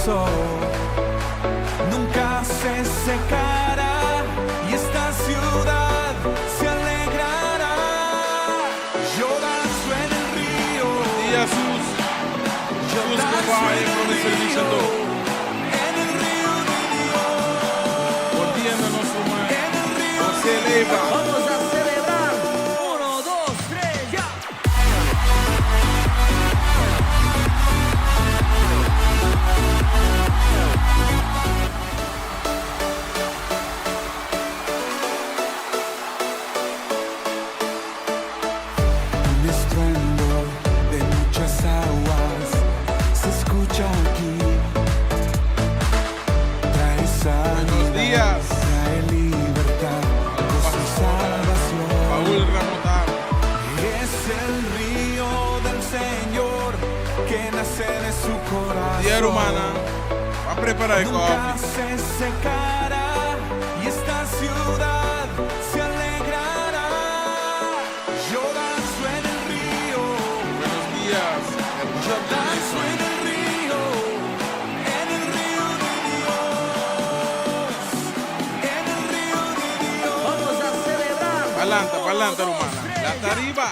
corazón nunca se secará y esta ciudad se alegrará. Yo danzo en el río. Buen día, Sus. Sus, papá, con el servicio todo. En el río de Dios. Buen día, nosso mãe. En el río Você leva. Vamos a celebrar. 1, 2, 3, ya. Un estruendo de muchas aguas se escucha aquí. Trae sanidad, días. trae libertad, gozo y salvación. Paul Ramotaro. Es el río del Señor que nace de su corazón. Dia, Romana. Vai preparar aí, Nunca coffee. se secará y esta ciudad se alegrará. Yo danzo en el río. Buenos días. Yo danzo en el río de Dios, en el río de Dios. Vamos a celebrar. Pa'lante, Romana. Ya está arriba.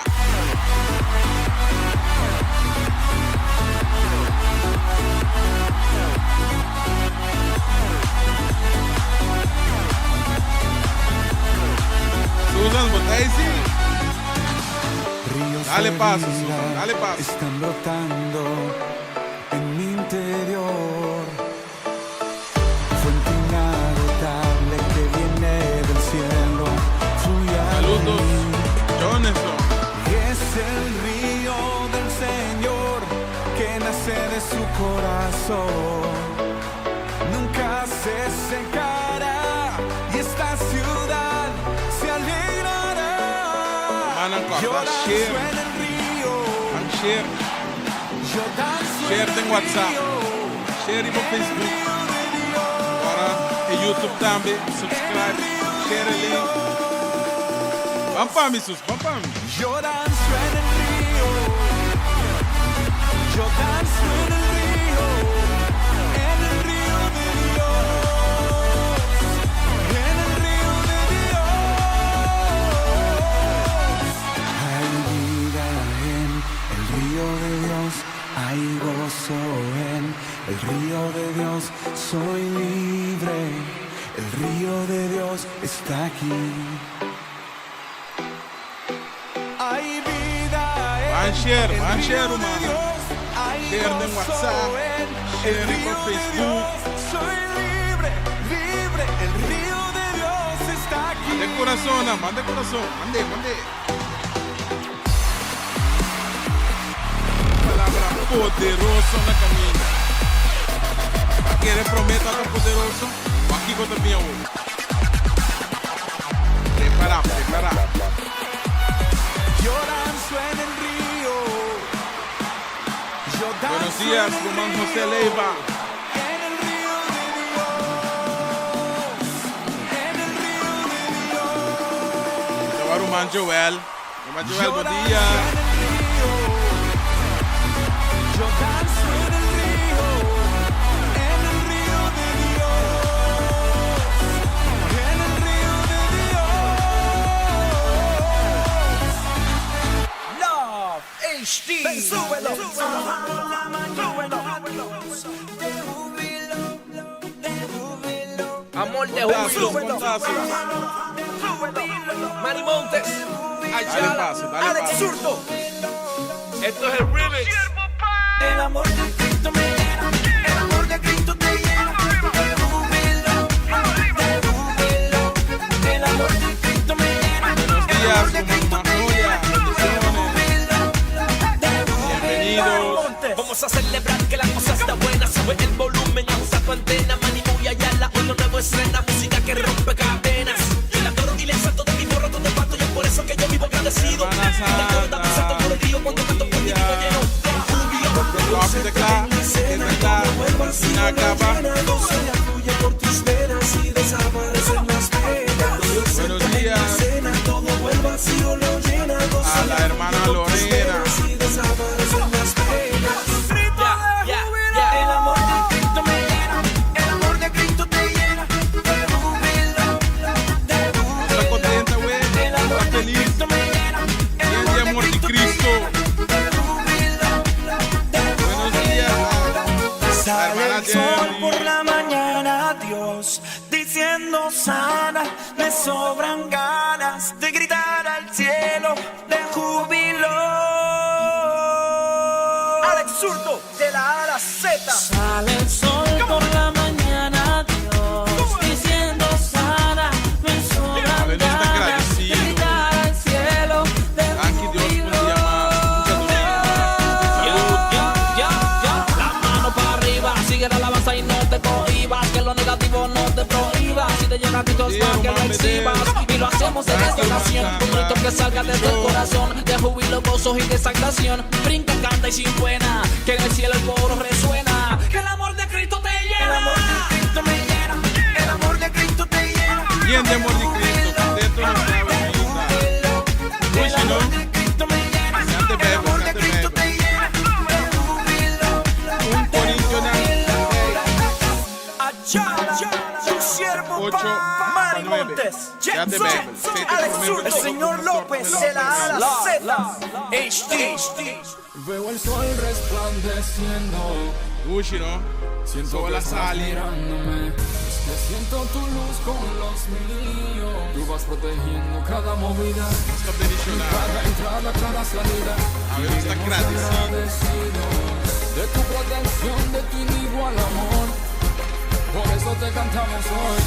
Susan, bota ahí, sí. Ríos Dale de paso, vida Susan, dale paso. están brotando en mi interior. Fuente inagotable que viene del cielo, fluye a Saludos, mí. Jonathan. Es el río del Señor que nace de su corazón. Nunca se secará y esta ciudad se alegrará. Mana, Yo corta, danzo share. en el río. Share. Yo danzo Share en tem el WhatsApp. río. Share no En el Facebook. río de Dios. Agora em YouTube também. Subscribe. Share o link. Vamos para mim, Sus. Vamos para mim. Yo danzo en el río. Yo danzo en el río. En el río de Dios. En el río de Dios. Hay vida en el río de Dios. Hay gozo en el río de Dios. Soy libre. El río de Dios está aquí. Hay vida Van share, el van río share, de mano. Dios. Hay Share en gozo WhatsApp, en share el en río de Facebook. Dios. Soy libre, libre. El río de Dios está aquí. Mande coração, né? Mande coração. Mande. Palavra poderosa na caminho. Aqui ele promete algo poderoso. Aqui conta minha hoje. Prepara. Yo danzo en el río. Yo danzo Buenos días, en el Román río. José Leiva. En el río de Dios. En el río de Dios. Estava Román Joel. Román Joel, Yo bom danzo dia. en el río. Yo danzo en el río. En el río de Dios. En el río de Dios. Love HD. Ven, súbelo. Amor de júbilo. Contazos. Manny Montes. Ayala. paso, dale Alex paso. Zurdo. Esto es el remix. El amor de Cristo me llena, el amor de Cristo te llena, de júbilo, el amor de Cristo me llena, Buenos el días, amor de Román Cristo me Magnolia. llena, Bienvenidos. Vamos a celebrar que la cosa está buena. Sube el volumen, ajusta tu antena. Manny muy Ayala, hoy lo nuevo estrena. Música que rompe cadenas. Y la adoro y le exalto de mi borro todo el pato. Y es por eso que yo vivo agradecido. Hermana Y la adoro, Santa. dame salto por el río cuando canto por ti vivo lleno de júbilo. Coffee de cá. Inacaba. por tus venas y desaparecen las penas. Buenos días. Todo vuelve vacío el sol por la mañana, Dios diciendo sana, me sobran ganas de gritar al cielo de júbilo. Alex Zurdo de la A a la Z. Sale el sol por la mañana, Dios diciendo sana, me sobran ganas de gritar al cielo de júbilo. La mano para arriba, sigue la alabanza y no te cohibas, que lo negativo no te prohíba. Si te llega a ti tos para que lo exhibas, y lo hacemos en esta ocasión, un grito que salga desde el corazón, de júbilo, gozos y de exaltación. Brinca, canta y sin pena, que en el cielo el coro resuena, que el amor de Cristo te llena. El amor de Cristo me llena, el amor de Cristo te llena. Bien de amor de Cristo, dentro de nuestra vida. El amor de Cristo me llena, el amor de Cristo te llena. Un corintiano. Ayala, tu siervo 8 Mari 9. Montes, Ya te Jetson, bebes. Alex Zurdo, el señor López de la A a la Z. HD. Veo el sol resplandeciendo, Gucci, ¿no? siento Toda que la estás sal. mirándome, es que siento tu luz con los míos, tú vas protegiendo cada movida, Stop the dictionary. cada entrada, cada salida. A ver, está gratis. Agradecido de tu protección, de tu inigual amor, por eso te cantamos hoy.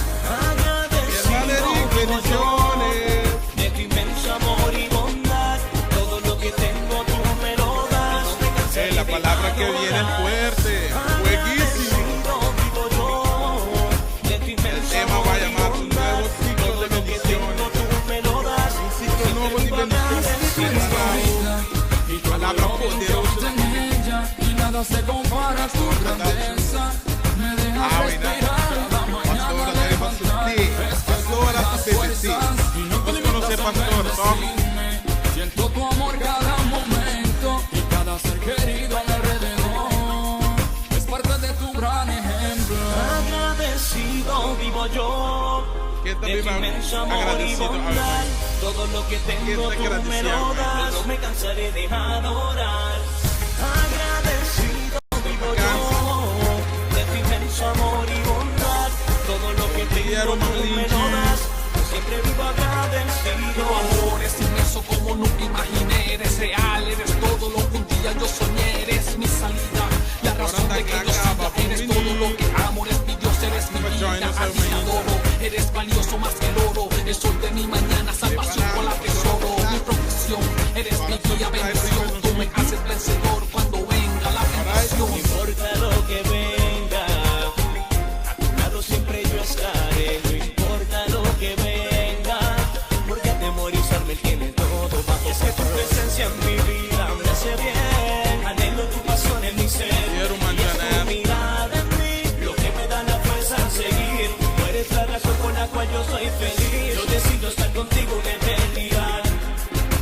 Bendiciones. De tu inmenso amor y bondad, todo lo que tengo tú me lo das. La palabra que viene es fuerte, fueguísimo. Vivo yo, de tu El inmenso tema va a llamar un nuevo ciclo de bendiciones. tú me lo das. Un nuevo de bendiciones. Palabra poderosa. En ella y nada se compara a tu grandeza. Me dejas respirar cada mañana levantarte. Pastora, sí. ¿Vos conoces pastor, Tom? Siento tu amor cada momento y cada ser querido a mi alrededor. Es parte de tu gran ejemplo. Agradecido vivo yo, ¿Quién está de tu vivo? inmenso amor y Agradecido. A bondad. ver. Todo lo que tengo ¿Quién está tú me lo agradecido? das. No me cansaré de adorar. Agradecido vivo yo, de tu inmenso amor y bondad. Todo lo que tengo tú me lo das. Siempre vivo agradecido. Tu amor es inmenso como nunca imaginé. Eres real, eres todo lo que un día yo soñé. Eres mi salida, la razón de que yo siga. Eres todo lo que amo, eres mi Dios, eres mi vida. A ti te adoro, eres valioso más que el oro. El sol de mi mañana, salvación con la tesoro. Mi protección, eres mi guía, bendición. Tú me haces vencedor cuando venga la bendición. No importa lo que venga, a tu lado siempre yo estaré. No importa lo que venga, porque atemorizarme él tiene todo bajo. Es que tu presencia en mi vida me hace bien. Anhelo tu pasión en mi ser. Quiero Y es mantener. tu mirada en mí lo que me da la fuerza a seguir. Tú eres la razón con la cual yo soy feliz. Yo decido estar contigo en eternidad.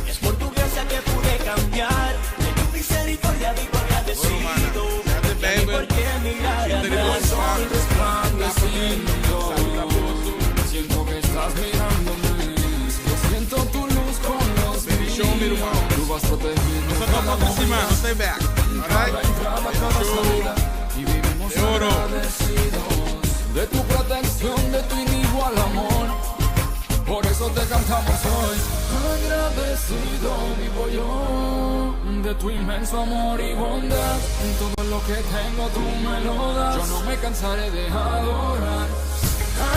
Es por tu gracia que pude cambiar. De tu misericordia vivo agradecido. Baby. Porque mirar atrás. Sol resplandeciendo, siento que estás mirándome, es que siento tu luz con los Bendición, mi míos, hermano. tú vas protegiendo Nosotros cada por encima, no movida, stay back. cada Alright? entrada, cada salida, y vivimos De oro. agradecidos de tu protección, de tu inigual amor, por eso te cantamos hoy. Agradecido vivo yo, de tu inmenso amor y bondad. Todo lo que tengo tú me lo das, yo no me cansaré de adorar.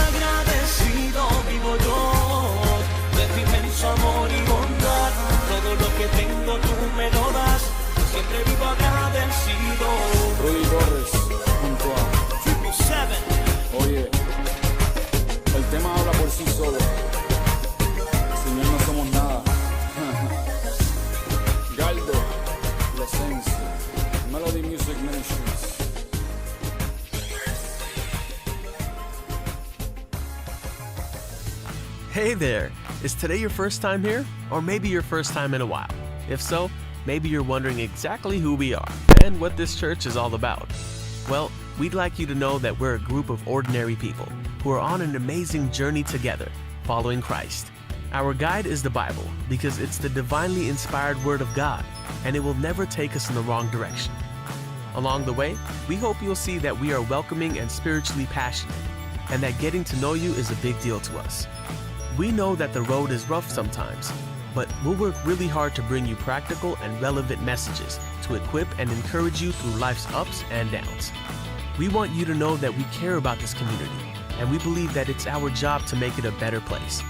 Agradecido vivo yo, de tu inmenso amor y bondad. Todo lo que tengo tú me lo das. Siempre vivo agradecido. Rudy Torres, junto a 777. Oye, el tema habla por sí solo. Sin él no somos nada. Galdo, la esencia. Melody Music Ministries. Hey there! Is today your first time here? Or maybe your first time in a while? If so, maybe you're wondering exactly who we are and what this church is all about. Well, we'd like you to know that we're a group of ordinary people who are on an amazing journey together, following Christ. Our guide is the Bible because it's the divinely inspired Word of God, and it will never take us in the wrong direction. Along the way, we hope you'll see that we are welcoming and spiritually passionate, and that getting to know you is a big deal to us. We know that the road is rough sometimes, but we'll work really hard to bring you practical and relevant messages to equip and encourage you through life's ups and downs. We want you to know that we care about this community, and we believe that it's our job to make it a better place.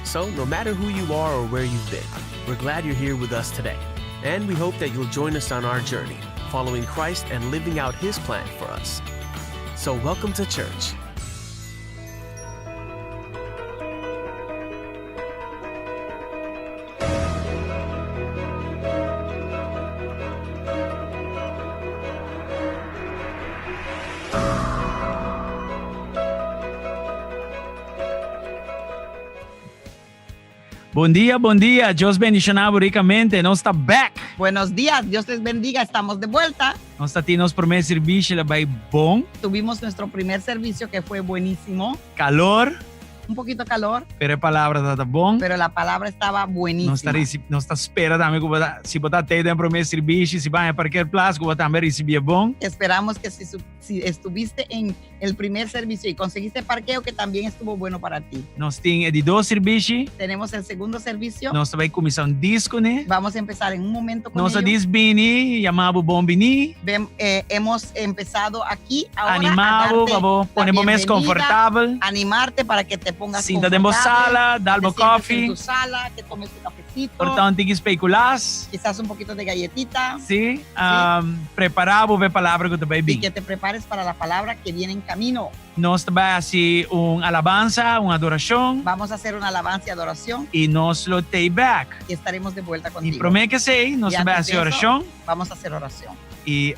So, no matter who you are or where you've been, we're glad you're here with us today. And we hope that you'll join us on our journey, following Christ and living out His plan for us. So, welcome to church. Bom dia, Deus bendicionado ricamente, nós está back. Buenos días, Dios les bendiga, estamos de vuelta. Nós está tendo nosso primeiro serviço, ele vai bom, Tuvimos nuestro primer servicio que fue buenísimo, calor, un poquito calor, pero a palavra está bom. pero la palabra estaba buenísima. Nós está esperando também que se botar até no primeiro serviço, se vai para qualquer place, que também receber bom. Esperamos que si estuviste en el primer servicio y conseguiste parqueo, que también estuvo bueno para ti. Nós temos de dois serviços, Tenemos el segundo servicio, nós vai começar disco, né? vamos a empezar en un momento con Nós ello. diz bini, chamado bom bini, Hemos empezado aquí ahora animado, a darte vamos la poner mais bienvenida, confortável. animarte para que te pongas Sinta dentro da sala, dá te algo sientes en coffee, tu sala, que tomes tu cafecito, portanto tem que especular, quizás un poquito de galletita, sim, preparar para a palavra que vai y vir. que te prepares para la palabra que viene en camino. Nós também assim alabanza, adoração Vamos a hacer una alabanza y adoración e nós lo take back. y estaremos de vuelta E contigo. prometo que sei, nós Y também antes de assim oração Vamos a hacer oración. e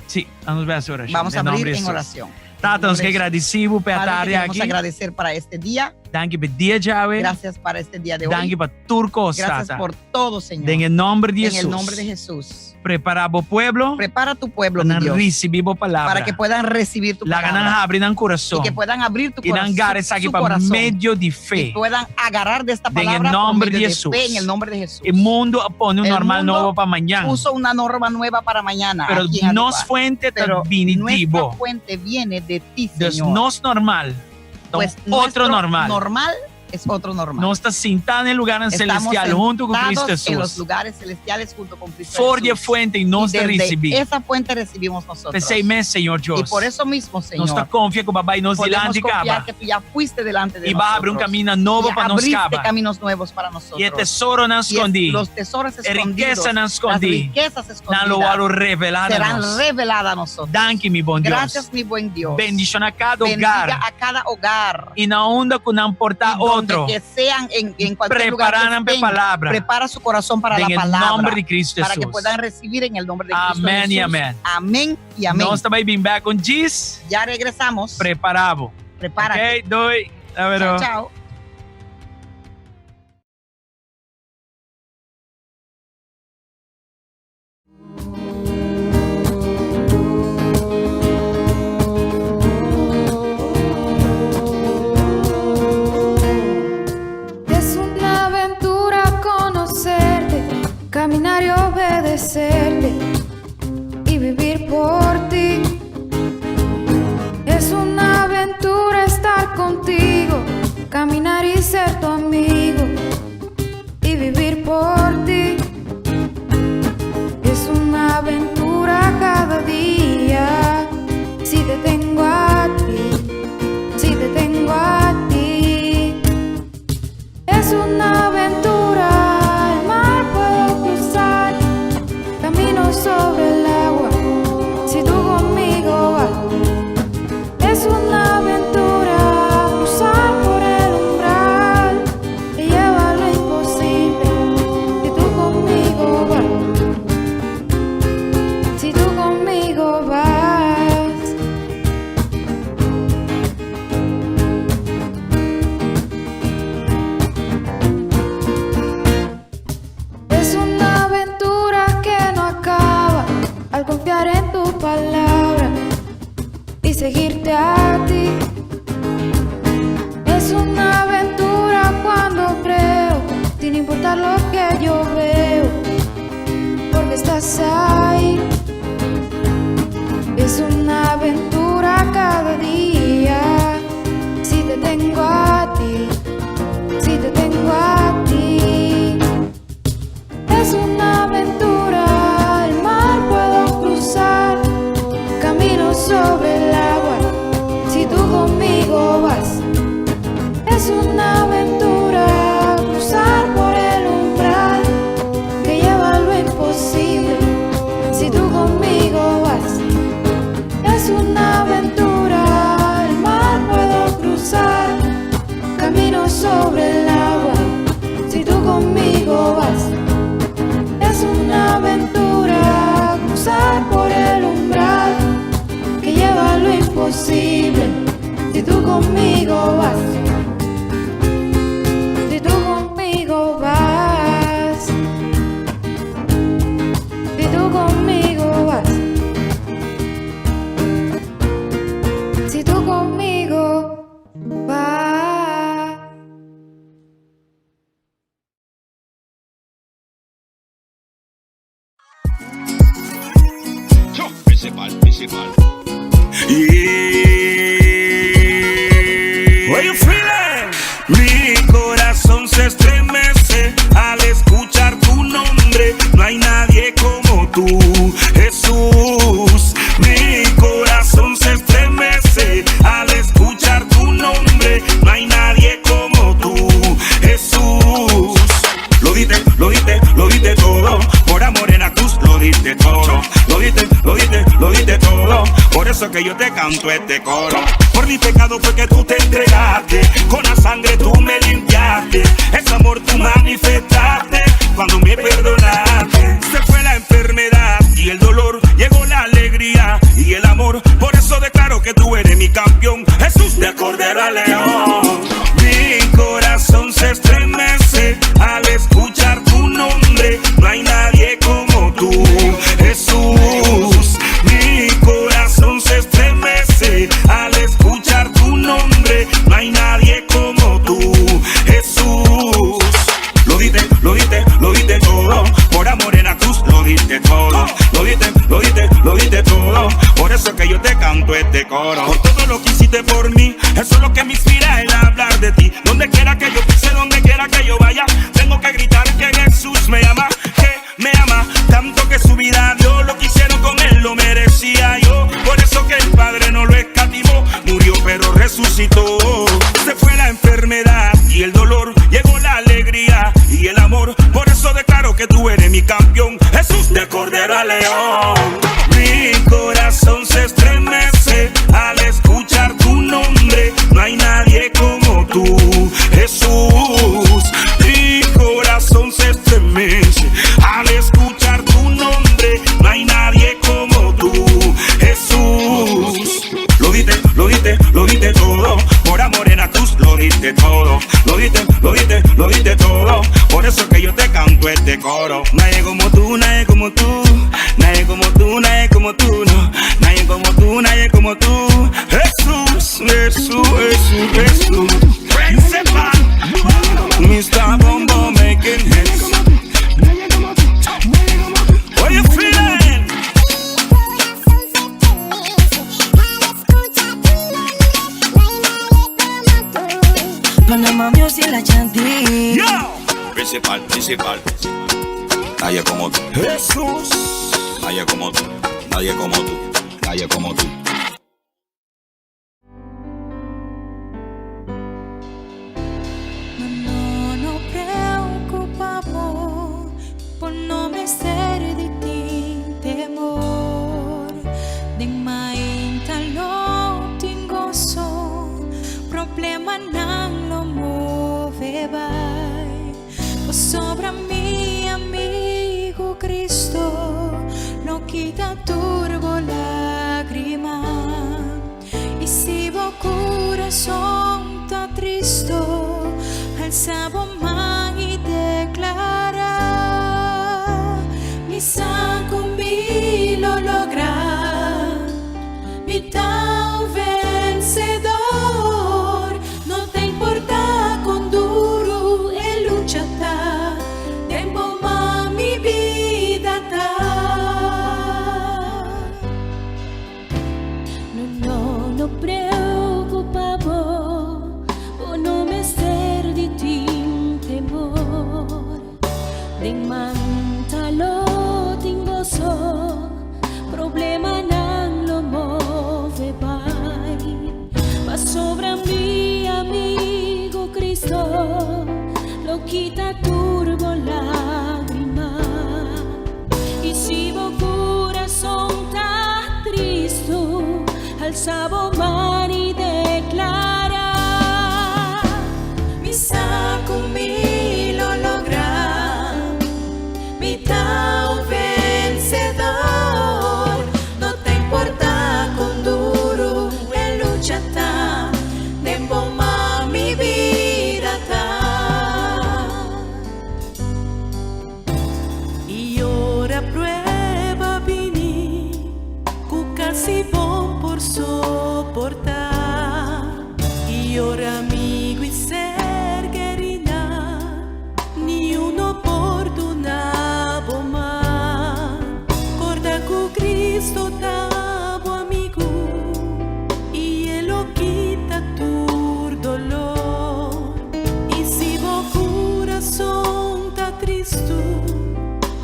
sim, nós vamos fazer oração. Vamos a Em nome abrir de en Jesus. oración. Tata, nós que agradecemos por Padre, estar queremos aqui. agradecer para este día. Dank por dia, Yahweh. Gracias para este día de Dank hoy. por turcos, Gracias Tata. por todo, Señor. En el nombre de En Jesus. el nombre de Jesús. Prepara o pueblo Prepara tu pueblo, mi para Dios, receber a palavra. para que puedan recibir tu La ganan palabra abrir el y corazón. que puedan abrir tu Y dan corazón, gares aquí su para corazón, medio de y fe. puedan agarrar de esta En el palabra por nombre medio de de fe, Jesús. en el nombre de Jesús. El mundo pone un El normal mundo nuevo para mañana. Puso una norma nueva para mañana. Pero aquí en nos Aruba. fuente Pero nuestra definitivo. fuente viene de ti, Entonces, Señor. nos normal. Pues Otro nuestro normal. normal es otro normal. No está sentado en el lugar celestial junto con Cristo sentados en los Jesús. lugares celestiales junto con Cristo For de Jesús. fuente y Y nos te desde recibir. esa fuente recibimos nosotros. Pensei mes, Señor Y Dios. por eso mismo, Señor, Nos está confia que o papai nos podemos dilante confiar caba. que tú ya fuiste delante de Y va a abrir un nosotros. camino nuevo Y para nos abriste caba. caminos nuevos para nosotros. Y el tesoro nos Y es- escondí. los tesoros La escondidos, riqueza nos las escondí. riquezas No escondidas lo voy a revelar a serán nos. reveladas a nosotros. Danke, mi buen Dios. Gracias, mi buen Dios. Bendición a cada Bendiga hogar. a cada hogar. Y na onda que não portar Y donde otro. que sean en cualquier lugar que Preparan la estén, palabra. prepara su corazón para En la el palabra, nombre de Cristo para que Jesús. puedan recibir en el nombre de Cristo Amén y Jesús. amén. Amén y amén. Nós também bem back com diz. Ya regresamos. Preparado. Prepárate. Ok, dois. A ver. Chao, chao. Es una aventura conocerte, caminar y obedecerte y vivir por ti. Es una aventura estar contigo, caminar y ser tu amigo y vivir por ti. Es una aventura cada día, si te tengo a ti, si te tengo a ti. Es una aventura, el mar puedo cruzar, camino sobre el agua, si tú conmigo vas. Es una aventura, cruzar por el umbral, te lleva a lo imposible, si tú conmigo vas. Si tú conmigo vas. Es una aventura que no acaba al confiar en tu palabra y seguirte a ti. Es una aventura cuando creo, sin importar lo que yo veo, porque estás ahí. What you feeling? Mi corazón se estremece al escuchar tu nombre. No hay nadie como tú, Jesús. Mi corazón se estremece al escuchar tu nombre. No hay nadie como tú, Jesús. Lo diste, lo diste, lo diste todo. Por amor en la cruz lo diste todo. Lo diste, lo diste, lo diste todo. Por eso que yo te canto este coro. Por mi pecado fue que tú te entregaste. Con la sangre tú me limpiaste. Ese amor tú manifestaste cuando me perdonaste. Se fue la enfermedad y el dolor. Llegó la alegría y el amor. Por eso declaro que tú eres mi campeón, Jesús de Cordero al León. Mi corazón se estremece al escuchar tu nombre. No hay nadie como tú, Jesús. Mi corazón se estremece al escuchar tu nombre. No hay nadie como tú, Jesús. Lo diste, lo diste, lo diste todo. Por amor en la cruz lo diste todo. Lo diste, lo diste, lo diste todo. Por eso que yo te canto este coro. Por todo lo que hiciste por mí, eso es lo que me inspira el hablar de ti. Donde quiera que yo pise, donde quiera que yo vaya, tengo que gritar que Jesús me ama, que me ama. Tanto que su vida dio, lo que hicieron con él lo merecía yo. Por eso que el Padre no lo escatimó, murió pero resucitó. Se fue la enfermedad y el dolor, llegó la alegría y el amor. Por eso declaro que tú eres mi campeón, Jesús de Cordero al León. Mi corazón se estremece al escuchar tu nombre. No hay nadie como tú, Jesús. Mi corazón se estremece al escuchar tu nombre. No hay nadie como tú, Jesús. Lo diste, lo diste, lo diste todo. Por amor en la cruz lo diste todo. Lo diste, lo diste, lo diste todo. Por eso que yo te canto este coro. Nadie como tú, nadie como tú. Nadie como tú, nadie como tú, no. Nadie como tú, nadie como tú. Jesús, Jesús, Jesús, Jesús. Principal, Mr. Bombo making hits. What you feeling? Panama Music la Chanti. Yo. Principal, principal. Nadie como tú. Jesús. Nadie como tú. Nadie como tú. Nadie como tú. No nos preocupamos por no ser de ti, temor. De mainta lo tengo so, problema não lo move vai. Por sobra mi amigo Cristo, no quita turbo lágrima. Y si vos corazón está triste, alza vos mano y declara: mi saco mi lo logra, mi tan vencedor. No te importa con duro el lucha está, tiempo más mi vida está. No preocupamos por no me ser de ti temor. De mantalo tengo so, problema non lo move vai. Ma sobra mi amigo Cristo, lo quita turbo lágrima. Y si vos corazón está triste, alza vos mano y declara: mi saco mi lo logra, mi tan vencedor. No te importa con duro el lucha está, tempo más mi vida está. Y ahora prueba vini, casi bom por soportar. Y ahora amigo y ser querida, Cristo,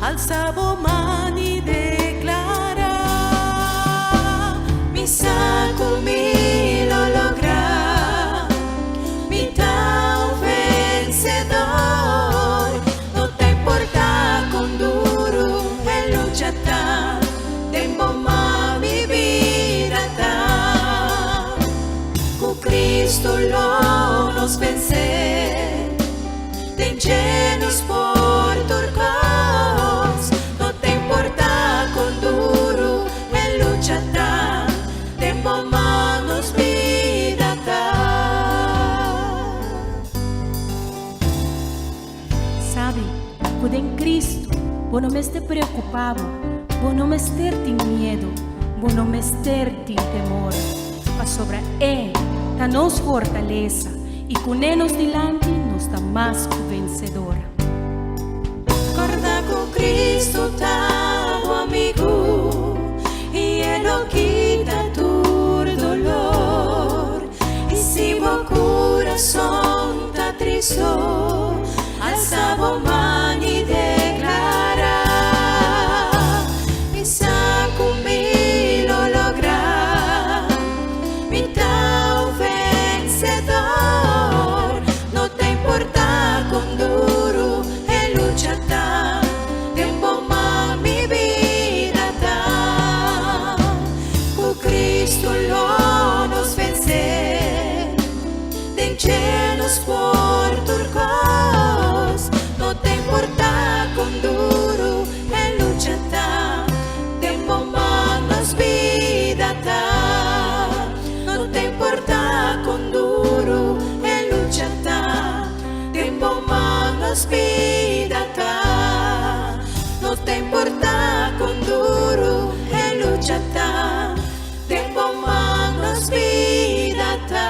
alzavo mani declara, mi saco mi lo logra, mi tao vencedor, no te importa con duro el lucha ta, tempo ma mi vida ta, con Cristo lo nos vencer, te llenos por turcos, no te importa con duro el lucha ta, tempo manos vida ta. Sabe, quando em Cristo, vos não me estés preocupado, vos não me estés tem medo, vos não me estés tem temor, mas sobre Ele está nos fortaleza e com Ele nos dilante nos dá mais que vencedor. Guarda con Cristo tu amigo y Él lo quita tu dolor. Y si vos corazón está triste, alza vos mano y declara, mi saco mi lo logra, mi tao vencedor, no te importa con duro el lucha ta, tempo ma mi vida ta, con Cristo lo nos vencer, de llenos por turcos, no te importa con duro el lucha ta, tempo ma nos vida ta, no te importa con duro el lucha ta, tempo ma nos vida ta, no te importa con duro el lucha ta, tempo ma nos vida ta.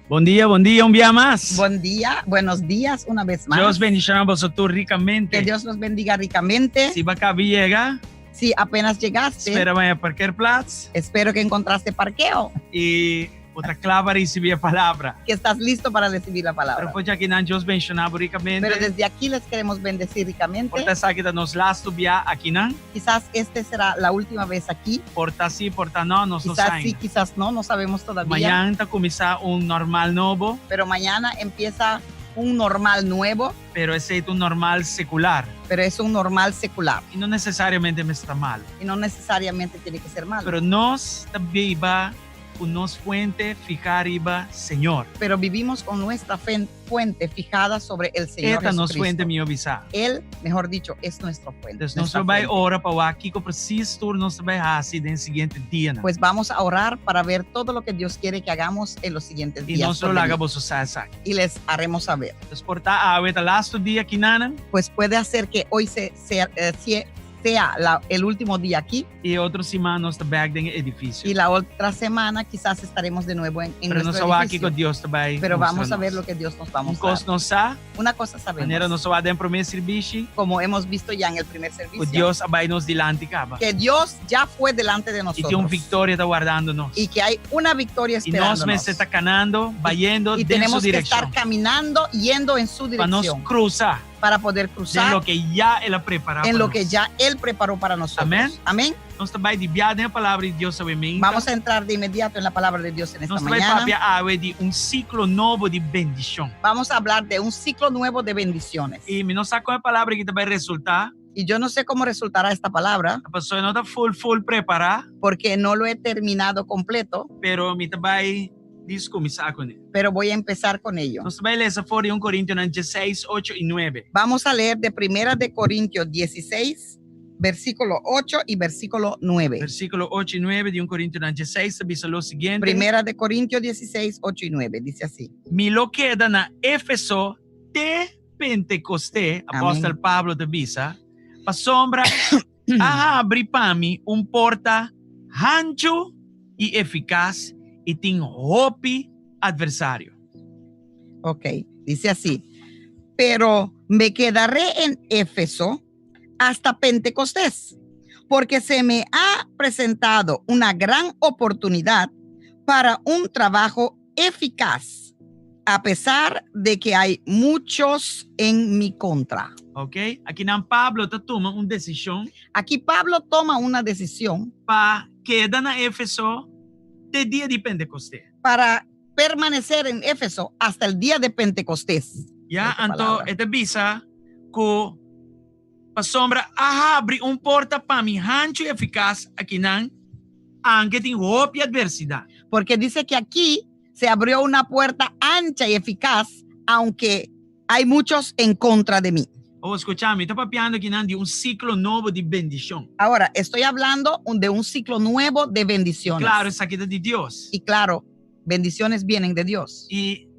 Bom dia, um dia mais. Buen día, buenos días una vez más. Deus bendiga vosotros ricamente. Que Dios los bendiga ricamente. Se você chega, Si apenas llegaste, espera amanhã qualquer plaats espero que encontraste parqueo, e outra clava receber a palavra. que estás listo para recibir la Pero palabra. pode aqui não Deus bendiga ricamente. Pero desde aquí les queremos bendecir ricamente. Porta sabe que nos lasto via aqui não. Quizás este será la última vez aquí. Porta sim, porta não, nós não Quizás sí, sabemos. quizás no sabemos todavía. Amanhã está começar normal novo, Pero mañana empieza un normal nuevo, pero esse é normal secular. pero es un normal secular. E não necessariamente me está mal. Y no necesariamente tiene que ser malo. Pero nós também iba com nos fuente ficar iba Senhor. Pero vivimos con nuestra fuente fijada sobre el Señor Esta nos Jesucristo. fuente me avisar. Él, mejor dicho, es nuestra fuente. Então, nós nuestra vai fuente. orar para o aqui que preciso, nós vai assim no seguinte dia. Né? Pues vamos a orar para ver todo lo que Dios quiere que hagamos en los siguientes E días. nós por lo venir. hagamos essa. Y les haremos saber. Então, portar a água last dia aqui nana Pues puede hacer que hoy sea el último día aquí e outra semana nós também no edifício. y la otra semana quizás estaremos de nuevo en Pero nós nuestro aqui com edificio. Deus também. Pero vamos a ver lo que Dios nos va a mostrar. Nós sa, Una cosa maneira sabemos, nós vai dar promessa serviço, como hemos visto ya en el primer o servicio, Deus vai nos dilante caba. que Dios ya fue delante de E tem nosotros vitória tá guardando nós. y que hay una victoria E nós esperándonos. mesmo está canando, vai indo Y dentro tenemos sua que direção. estar caminando, yendo en su Para nós dirección cruzar para poder de cruzar lo que já ela preparou. en lo que ya Él preparó para nosotros. Amén. Amén. Nós também de biada a palavra de Deus sobre mim. Vamos a entrar de inmediato en la palabra de Dios en esta Nós vai mañana. falar de ciclo novo de bendição. Vamos a hablar de un ciclo nuevo de bendiciones. E me não sabe qual é a palavra que vai resultar. Y yo no sé cómo resultará esta palabra A pessoa não está full preparada, porque no lo he terminado completo, pero me vai Diz começar com ele. pero voy a empezar con ello. Nós vai ler essa fora em 1 Coríntios 16, 8 e 9. Vamos a leer de 1 de Corintios 16, versículo 8 y versículo 9. Versículo 8 e 9 de 1 Coríntios 16, diz o seguinte. 1 de Corintios 16, 8 y 9, dice así. Me lo queda na Éfeso de Pentecostés, apóstolo Pablo de Bisa, pa sombra a abrir para mim porta ancho e eficaz e tem hope adversário. Ok, dice así. Pero me quedaré en Éfeso hasta Pentecostés, porque se me ha presentado una gran oportunidad para un trabajo eficaz, a pesar de que hay muchos en mi contra. Ok? Aqui não Pablo toma uma decisão. Aquí Pablo toma una decisión para quedar na Éfeso de dia de Pentecostés. para permanecer en Éfeso hasta el día de Pentecostés. Ya, então, esta visa que a sombra abre porta para mim ancho e eficaz aqui não, aunque tem hope e adversidade. Porque dice que aquí se abrió una puerta ancha y eficaz, aunque hay muchos en contra de mí. Escuchame, está papiando aqui de ciclo novo de bendição. Ahora, estoy hablando de un ciclo nuevo de bendiciones. Claro, essa aqui é de Deus. Y claro, bendiciones vienen de Dios. E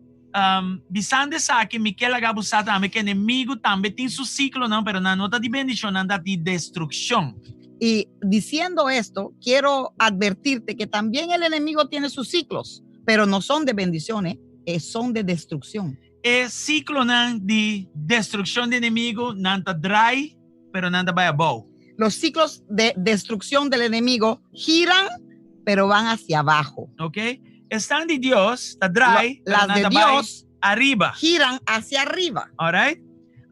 bisande sabe Miquel Agabusá também que inimigo também tem seu ciclo não, pero na nota de bendição anda de destrucción. Y diciendo esto, quiero advertirte que también el enemigo tiene sus ciclos, pero no son de bendiciones, son de destrucción. El ciclo de destrucción de enemigo nanta dry, pero nanta vai above. Los ciclos de destrucción del enemigo giran, pero van hacia abajo. ¿Ok? Están de Dios, está dry, las de Dios arriba. Giran hacia arriba. All right?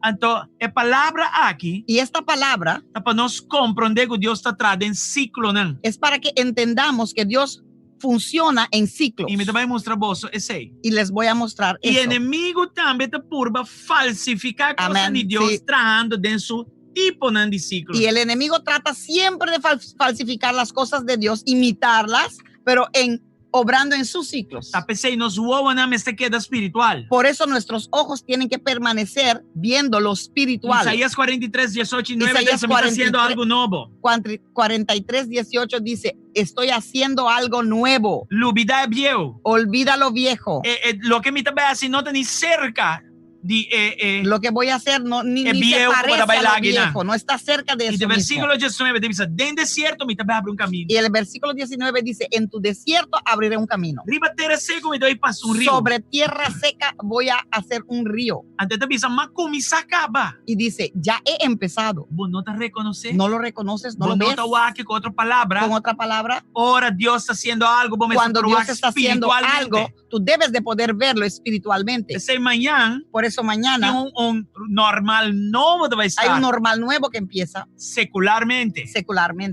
Então, a palavra aqui, y esta palabra, para nós compreender que Deus está trazendo ciclo, não? Es para que entendamos que Dios funciona en ciclos. Y me voy a mostrar vos ese. Y les voy a mostrar y eso. El enemigo también te purba falsificar cosas de Dios, sí. trabajando de su tipo de ciclo. Y el enemigo trata siempre de falsificar las cosas de Dios, imitarlas, pero obrando en sus ciclos. Por eso nuestros ojos tienen que permanecer viendo lo espiritual. Isaías 43, 18 y 9 dice, está haciendo algo nuevo. 43, 18 dice, estoy haciendo algo nuevo. Olvida viejo. Olvida lo viejo. Lo que me está haciendo no está ni cerca. Lo que voy a hacer ni se parece a lo viejo, no está cerca de eso. Y el versículo 19 dice, en desierto me abre un camino. Y el versículo 19 dice, en tu desierto abriré un camino. Riba tierra seco me doy paso un río. Sobre tierra seca voy a hacer un río. Antes te dice, se acaba. Y dice, ya he empezado. ¿Vos no te reconoces? No lo reconoces, no lo ves. Con otra palabra. Con otra palabra. Ahora Dios está haciendo algo. Cuando Dios está haciendo algo, tú debes de poder verlo espiritualmente. Ese mañana. Por eso mañana un normal nuevo debe estar. Hay un normal nuevo que empieza secularmente.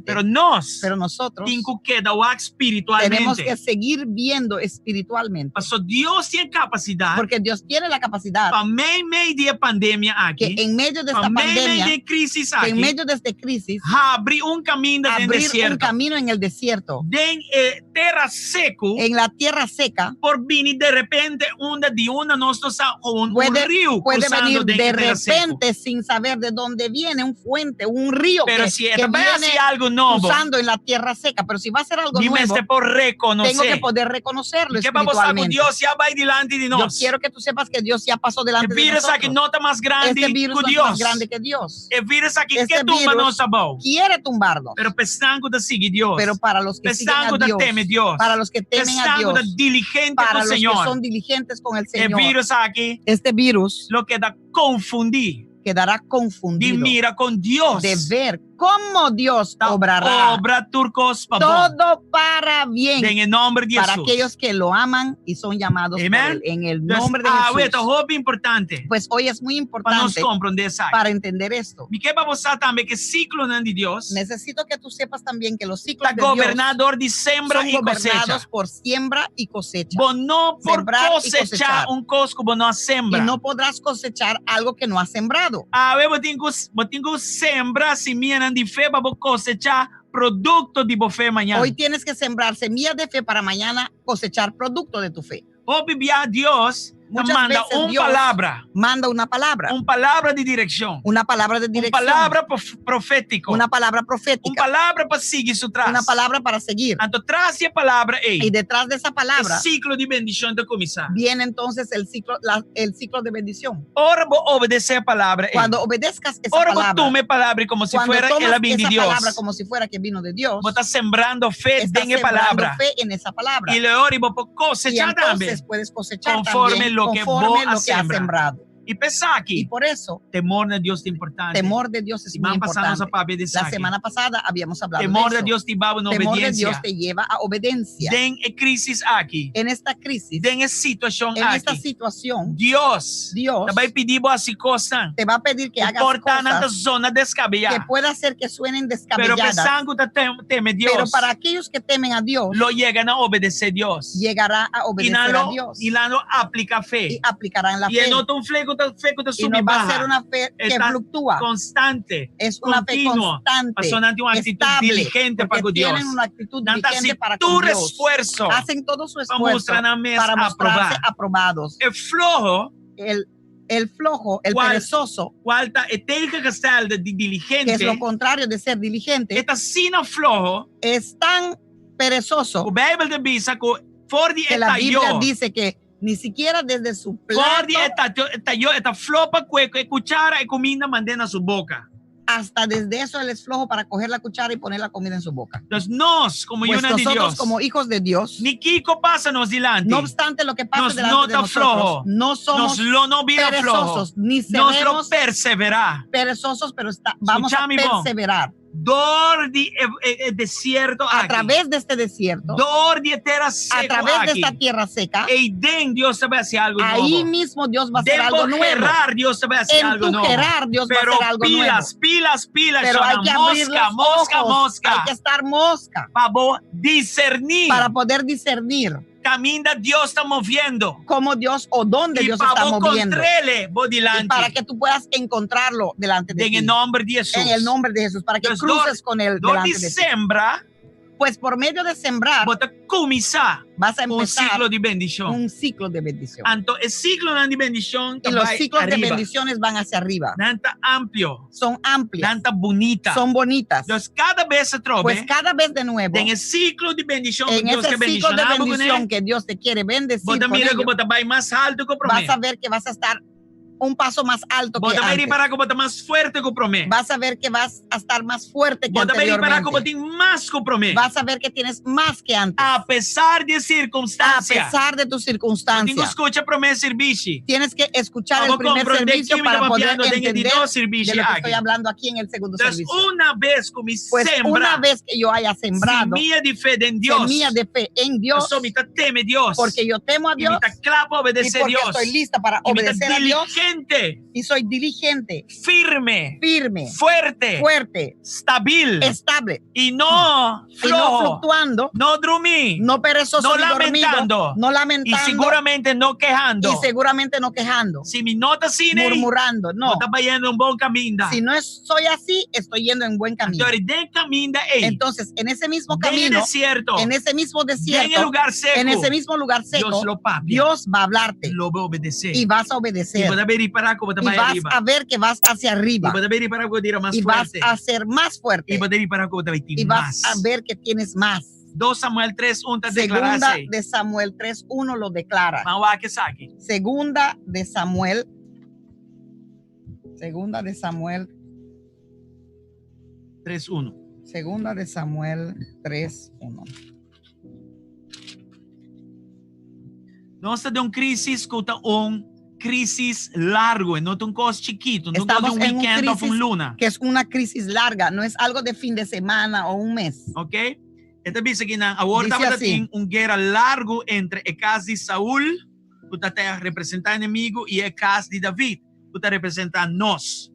Pero nosotros espiritualmente. Tenemos que seguir viendo espiritualmente. Dios tiene capacidad. Porque Dios tiene la capacidad. De pandemia aquí. Que en medio de esta pandemia. De crisis aquí. Que en medio de esta crisis. Abrir un camino en el desierto. Un camino en el desierto. Tierra seco. En la tierra seca. Por venir de repente un río. Puede venir de repente sin saber de dónde viene un fuente, un río pero que viene algo nuevo, usando en la tierra seca. Pero si va a ser algo nuevo, tengo que poder reconocerlo espiritualmente. Dios ya va delante de nosotros. Yo quiero que tú sepas que Dios ya pasó delante de nosotros. Aquí no está más grande este virus que no es más grande que Dios. El virus aquí este que tumba virus quiere tumbarnos. Pero pensando de seguir Dios. Pero para los que siguen a Dios, para los que temen a Dios, para los que son diligentes con el Señor, el virus aquí, este virus lo que da confundir. Quedará confundido. De mira con Dios. De ver cómo Dios obrará. Obra turcos todo para bien. En el nombre de para Jesús. aquellos que lo aman y son llamados por él, en el nombre de Jesús. Importante. Pues hoy es muy importante para entender esto. Que ciclo de Dios. Necesito que tú sepas también que los ciclos de gobernador Dios de siembra son y gobernados cosecha. por siembra y cosecha. No por cosechar un cosco, no siembra. Y no podrás cosechar algo que no has sembrado. Tengo sembra si miran de fe para cosechar producto di fe mañana. Hoy tienes que sembrar semillas de fe para mañana cosechar producto de tu fe. O biblia Dios Muchas manda veces una Dios palabra. manda una palabra. Una palabra de dirección. Una palabra de dirección. Una palabra profética. Una palabra Una profética. palabra para seguir su tras. Una palabra para seguir. Anto tras esa palabra Y detrás de esa palabra el ciclo de bendición de comisar. viene entonces el ciclo de bendición. Ahora vos obedecer a palabra. Cuando obedezcas esa Ahora vos palabra, tome palabra como si cuando fuera tomas el bien de esa Dios. palabra como si fuera que vino de Dios, Vos estás sembrando fe estás en esa sembrando palabra. fe en esa palabra. Y luego vos puedes Y cosechar también. entonces puedes cosechar Conforme también lo que conforme vos lo has que has sembrado. sembrado. Y pensar Y aquí, por eso, temor de Dios es importante. temor de Dios es Y muy van pasando importante. esa papel de La saque. semana pasada habíamos hablado Temor de de eso. Dios te va a una Temor de obediencia. Dios te lleva a obediencia. Den crisis aquí. En esta crisis, Den situación en esta aquí. situación, Dios Dios te va a pedir vos cosas. te va a pedir que hagas Portar en esta cosas zona que descabellada. pueda hacer que suenen Pero descabelladas. pensando que teme Dios. Pero para aquellos que temen a Dios, lo llegan a obedecer Dios. llegará a Y obedecer a Dios y no aplica fe. y aplicarán la Y fe. en otro fe que te Y sube no y va a baja. ser una fe que Está fluctúa. Constante. Es una fe continua. constante, Pasonante una actitud estable, diligente porque para con Dios. tienen una actitud Nanta diligente si para tu con Dios. esfuerzo Hacen todo su para esfuerzo mostrar a mes para mostrarse aprobar. aprobados. El flojo, El flojo, el ¿Cuál? perezoso, cualta eteika castal de que es diligente, lo contrario de ser diligente, está sino flojo, es tan perezoso o Bible de bisa ko for the que la Biblia etayo. dice que ni siquiera desde su For plato the etayo, esta flopa cueco, cuchara y comida mandena a su boca. hasta desde eso él es flojo para coger la cuchara y poner la comida en su boca. Entonces, nos, como Pues hijos de nosotros Dios, como hijos de Dios, ni Kiko pásanos delante. no obstante lo que pase Nos delante de nota nosotros, flojo. no somos no vira flojo. perezosos, ni Nos lo seremos perseverar. perezosos, pero vamos a Escuchame, Bo. perseverar Dor di desierto a aquí. través de este desierto, Dor di tierra seco a través de aquí. esta tierra seca. Y den Dios te va a hacer algo Ahí nuevo. mismo Dios va a hacer De algo nuevo. Gerard, Dios te va a hacer En algo tu nuevo. Gerard, Dios va a Pero hacer algo pilas, nuevo. pilas, pilas, Pero hay Shona. que abrir mosca, los mosca, ojos. mosca. Hay que estar mosca Para discernir. para poder discernir Camina Dios está moviendo. cómo Dios o dónde Y Dios para está vos moviendo. controle, vos Y delante. para que tú puedas encontrarlo delante de En ti. el nombre de Jesús. En el nombre de Jesús. Para que Entonces, cruces con él delante de ti. sembra, Pues por medio de sembrar vos te comienzas vas a un empezar ciclo de bendición. un ciclo de bendición. Tanto el ciclo de bendición Y los va ciclos de arriba. bendiciones van hacia arriba. Tanta amplio, Son amplias. tanta bonita. Son bonitas. Entonces, cada vez se trove Pues cada vez de nuevo, en el ciclo de bendición que en Dios ese te ciclo de bendicionaba con bendición él, que Dios te quiere bendecir, vos te con miras ello, como te va a ir más alto que vas promete. a ver que vas a estar un paso más alto Vos que te vas a ir antes. para como te más fuerte que promete. Vas a ver que vas a estar más fuerte que Vos te vas a ir para como anteriormente. te más que promete. Vas a ver que tienes más que antes. A pesar de A circunstancias. pesar de tus Tengo circunstancias. escucha promesa servicio. Tienes que escuchar el Vamos a primer comprender servicio que para me poder vapiando de entender dos de servicios lo que aquí. estoy hablando aquí en el segundo Entonces, servicio. una vez como Pues sembra, una vez que yo haya sembrado semilla de fe en Dios, semilla de fe en Dios, yo me teme Dios, porque yo temo a y Dios me clavo a y obedecer porque Dios, estoy lista para y me obedecer a Dios diligente, y soy diligente, firme, firme, fuerte, fuerte, stabil, estable y no y no flojo, fluctuando, no dormir, no perezoso no ni dormido, lamentando, no y lamentando seguramente no quejando. y seguramente no quejando, Si mi nota cine, murmurando, no no. está yendo un buen camino. Si no soy así, estoy yendo en buen camino. Entonces, de camino, Entonces, en ese mismo en el camino, desierto, en ese mismo en el desierto, lugar seco, en ese mismo lugar seco, Dios lo papia, Dios va a hablarte lo va a obedecer. y vas a Y obedecer. puede ver y parar como te Y va vas arriba. a ver que vas hacia Y arriba puede ver y parar como te irá más y vas fuerte. a ser más fuerte Y puede ver y parar como te va a ir y vas más. a ver que tienes más. 2 Samuel 3, 1 te Segunda declarase. de Samuel 3:1 lo declara. Vamos a que saque. Segunda de Samuel 3:1. Segunda de Samuel 3:1. No está de un crisis, escuta un crisis largo, no es un cosa chiquito, no es Estamos un en un weekend o un crisis luna. que es una crisis larga, no es algo de fin de semana o un mes. ¿Ok? Esta dice que ahora Dice estamos así. en un guerra largo entre el caso de Saúl, que está representando enemigo, y el caso de David, que está representando nos.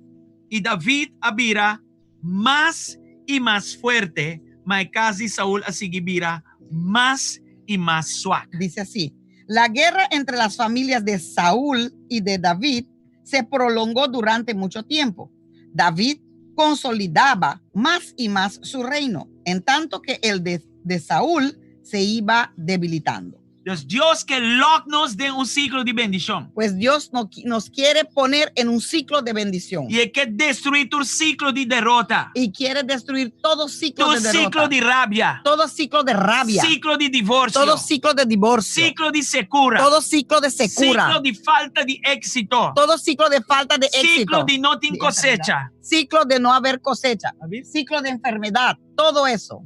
Y David habira más y más fuerte, mas el caso de Saúl así que vira más y más suave. Dice así: la guerra entre las familias de Saúl y de David se prolongó durante mucho tiempo. David consolidaba más y más su reino. en tanto que el de Saúl se iba debilitando. Dios quer lock-nos de un ciclo de bendición. Pues Dios nos quiere poner en un ciclo de bendición. Y quiere destruir tu ciclo de derrota. Y quiere destruir todo ciclo Tu de derrota. ciclo de rabia. Todo ciclo de rabia. Ciclo de divorcio. Todo ciclo de divorcio. Ciclo de secura. Todo ciclo de secura. Ciclo de falta de éxito. Todo ciclo de falta de éxito. Ciclo de no tener cosecha. Ciclo de no haber cosecha. Ciclo de enfermedad. Todo eso.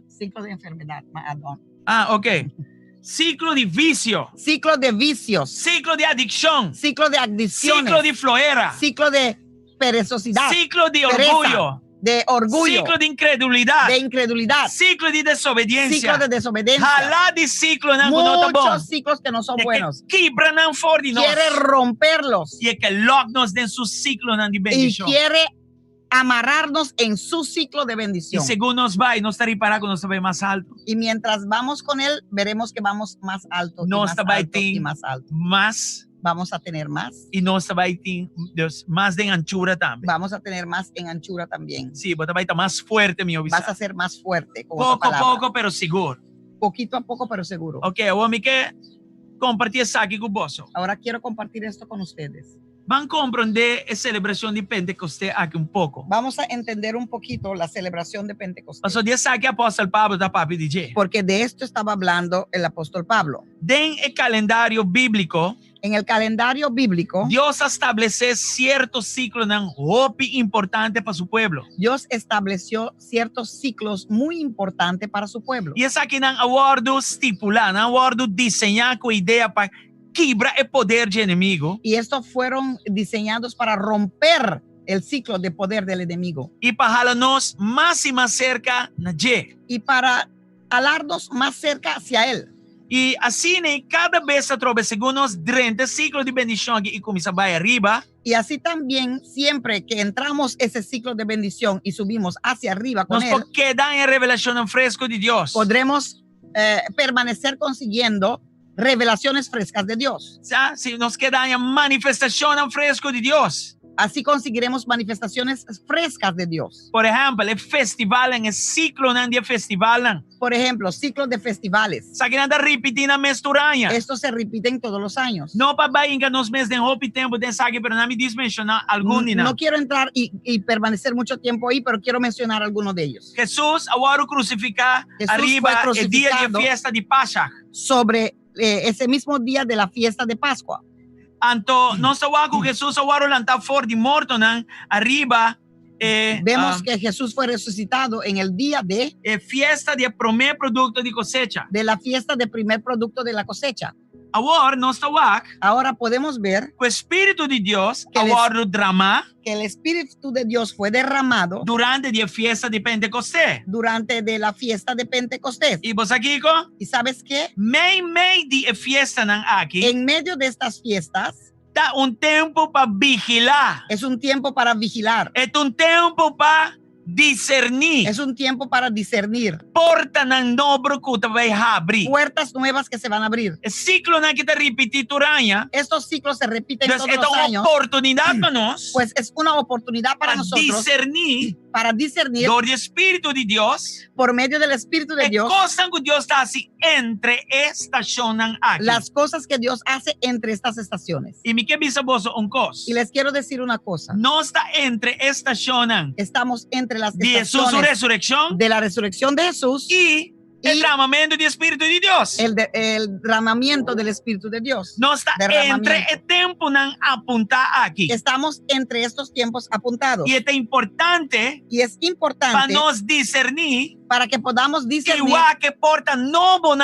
Ciclo de enfermedad. Ok. Ciclo de vicio. Ciclo de vicios. Ciclo de adicción. Ciclo de adicciones. Ciclo de flojera. Ciclo de perezosidad. Ciclo de pereza, orgullo. de orgullo. Ciclo de incredulidad. De incredulidad. Ciclo de desobediencia. Ciclo de desobediencia. Jalá de ciclo no está bom. Muchos ciclos que no son buenos. Quebra não for de nós. Quiere romperlos. Y que lock-nos de su ciclo de Y bendición. quiere amarrarnos en su ciclo de Y bendición. según nos va, y no estará para cuando se ve más alto. Y mientras vamos con él, veremos que vamos más alto, No y más está alto, y más alto. Más. Vamos a tener más. Y no está más de anchura también. Vamos a tener más en anchura también. Sí, vos va a estar más fuerte, mi obispo. Vas a ser más fuerte. Con Poco otra a palabra. poco, pero seguro. Poquito a poco, pero seguro. Ok, o me que compartir isso aqui com você. Ahora quiero compartir esto con ustedes. Vamos compreender a celebração de Pentecostés aqui pouco. Vamos a entender un poquito la celebración de Pentecostés. Pastor, diz aqui o apóstolo Pablo da papi DJ. Porque de esto estaba hablando el apóstol Pablo. Den el calendário bíblico, en el calendario bíblico, Dios estableció ciertos ciclos importantes para su pueblo. Dios estableció ciertos ciclos muy importantes para su pueblo. Y es aquí un acuerdo estipulado, un acuerdo diseñado con idea para quebrar el poder del enemigo. Y estos fueron diseñados para romper el ciclo de poder del enemigo. Y para jalarnos más y más cerca na Ye. Y para jalarnos más cerca hacia él. Y así, cada vez a través según nos durante el ciclo de bendición y comienza a ir arriba. Y así también, siempre que entramos ese ciclo de bendición y subimos hacia arriba con nos él, queda en revelación en fresco de Dios. Podremos permanecer consiguiendo revelaciones frescas de Dios. O sea, si nos queda en manifestación en fresco de Dios. Así conseguiremos manifestaciones frescas de Dios. Por ejemplo, el festival, en el ciclo de festival. Por ejemplo, ciclos de festivales. Sagrada repetindo mesturaña. Estos se repiten todos los años. No para inga nos mes de hopi tempo de saque, pero no me mencionar algunos. No quiero entrar y permanecer mucho tiempo ahí, pero quiero mencionar algunos de ellos. Jesús ahora crucificado arriba el día de fiesta de Pascua. Sobre ese mismo día de la fiesta de Pascua. Anto no estaba con Jesús ahora lantado for de muerto arriba. Vemos que Jesús fue resucitado en el día de fiesta de primer producto de cosecha. De la fiesta de primer producto de la cosecha. Ahora no estaba. Ahora podemos ver que el Espíritu de Dios ahora drama. Que el Espíritu de Dios fue derramado durante la fiesta de Pentecostés. Durante de la fiesta de Pentecostés. ¿Y vos aquí? ¿Y sabes qué? De fiesta aquí. En medio de estas fiestas. Da un tiempo para vigilar. Es un tiempo para vigilar. Es un tiempo para discernir. Es un tiempo para discernir. Puertas nuevas que se van a abrir. El ciclo que te repite estos ciclos se repiten todos los años. Oportunidad para nos. Pues es una oportunidad para nosotros. Discernir. Para discernir. Por el Espíritu de Dios. Por medio del Espíritu de Dios. Cosas que Dios hace entre estaciones aquí. Las cosas que Dios hace entre estas estaciones. Y me quiero decir un cosa. Y les quiero decir una cosa. No está entre estaciones. Estamos entre las de Jesús su resurrección. De la resurrección de Jesús. Y el derramamiento del Espíritu de Dios. El derramamiento del Espíritu de Dios. No está entre el tiempo apuntado aquí. Estamos entre estos tiempos apuntados. Y es importante. Para nos discernir. Para que podamos discernir. Igual que porta novo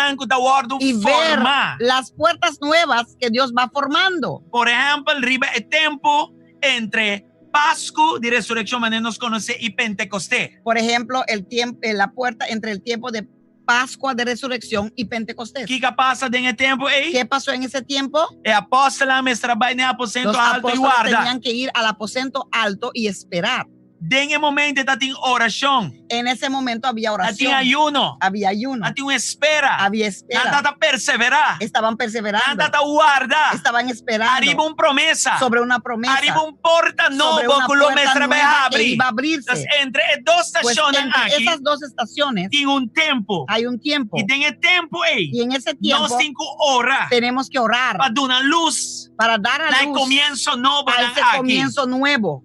y ver las puertas nuevas que Dios va formando. Por ejemplo, el tiempo entre Pascua de resurrección, manera nos conoce, y Pentecostés. Por ejemplo, el tiempo, la puerta entre el tiempo de Pascua de resurrección y Pentecostés. ¿Qué pasa en ese tiempo? ¿Qué pasó en ese tiempo? El apóstol trabaja en el aposento Los alto y guarda. Tenían que ir al aposento alto y esperar. Den el momento tating oración. En ese momento había Tating oración, ayuno. había ayuno, Tating espera. había espera, Nantata perseverar. estaban perseverando, Nantata guarda. estaban esperando Arriba un promesa. sobre una promesa, Arriba un porta sobre nuovo una que lo puerta mestre nueva que abrir. iba a abrirse. Entonces, entre dos Pues estaciones entre aquí, esas dos estaciones tiene un tiempo. hay un tiempo, Y en el tiempo, y en ese no tiempo 5 horas tenemos que orar para dar una luz. para dar a Na luz comienzo nuevo a ese aquí. comienzo nuevo,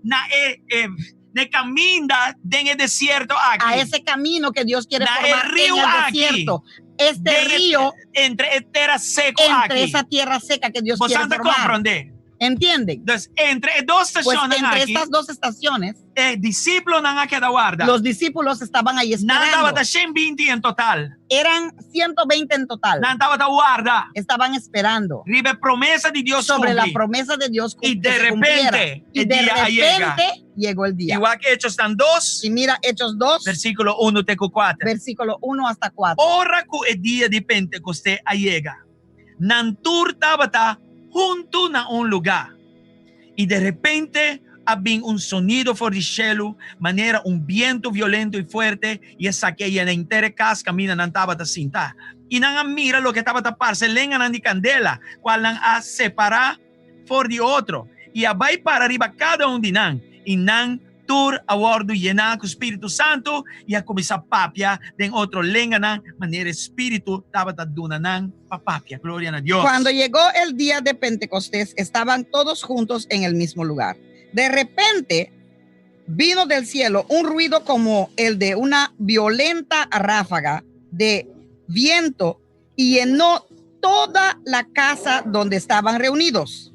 De camina en el desierto aquí. a ese camino que Dios quiere Na formar el río en el aquí. desierto. Este Den río entre el tierra seco entre aquí. esa tierra seca que Dios Vos quiere antes formar. comprender. ¿Entienden? Entonces, entre dos Pues estaciones entre aquí, estas dos estaciones, discípulos no han quedado guarda. los discípulos estaban ahí Nada esperando. bata 120 en total. Eran 120 en total. Nada bata guarda. Estaban esperando Ribe promesa de Dios sobre la cumplir. promesa de Dios Y que de se cumpliera. repente, Y el de día llega. repente llegó el día. Igual que Hechos están 2, Y mira, Hechos 2, versículo 1 teco 4. versículo 1 hasta 4. Ora que el día de Pentecostés llega. Nantur tabata junto a un lugar. Y de repente había un sonido por el cielo, manera un viento violento y fuerte, y esa que en la entera casa camina nan tabata cinta. Y nan mira lo que estaba taparse, lengan de candela, cual nan a separar por de otro. Y abai para arriba cada un de nan. Y nan tur a bordo llenar con Espíritu Santo y a comenzar papia de otro lengan manera espíritu tabata dunanan papapia. Gloria a Dios. Cuando llegó el día de Pentecostés, estaban todos juntos en el mismo lugar. De repente vino del cielo un ruido como el de una violenta ráfaga de viento y llenó toda la casa donde estaban reunidos.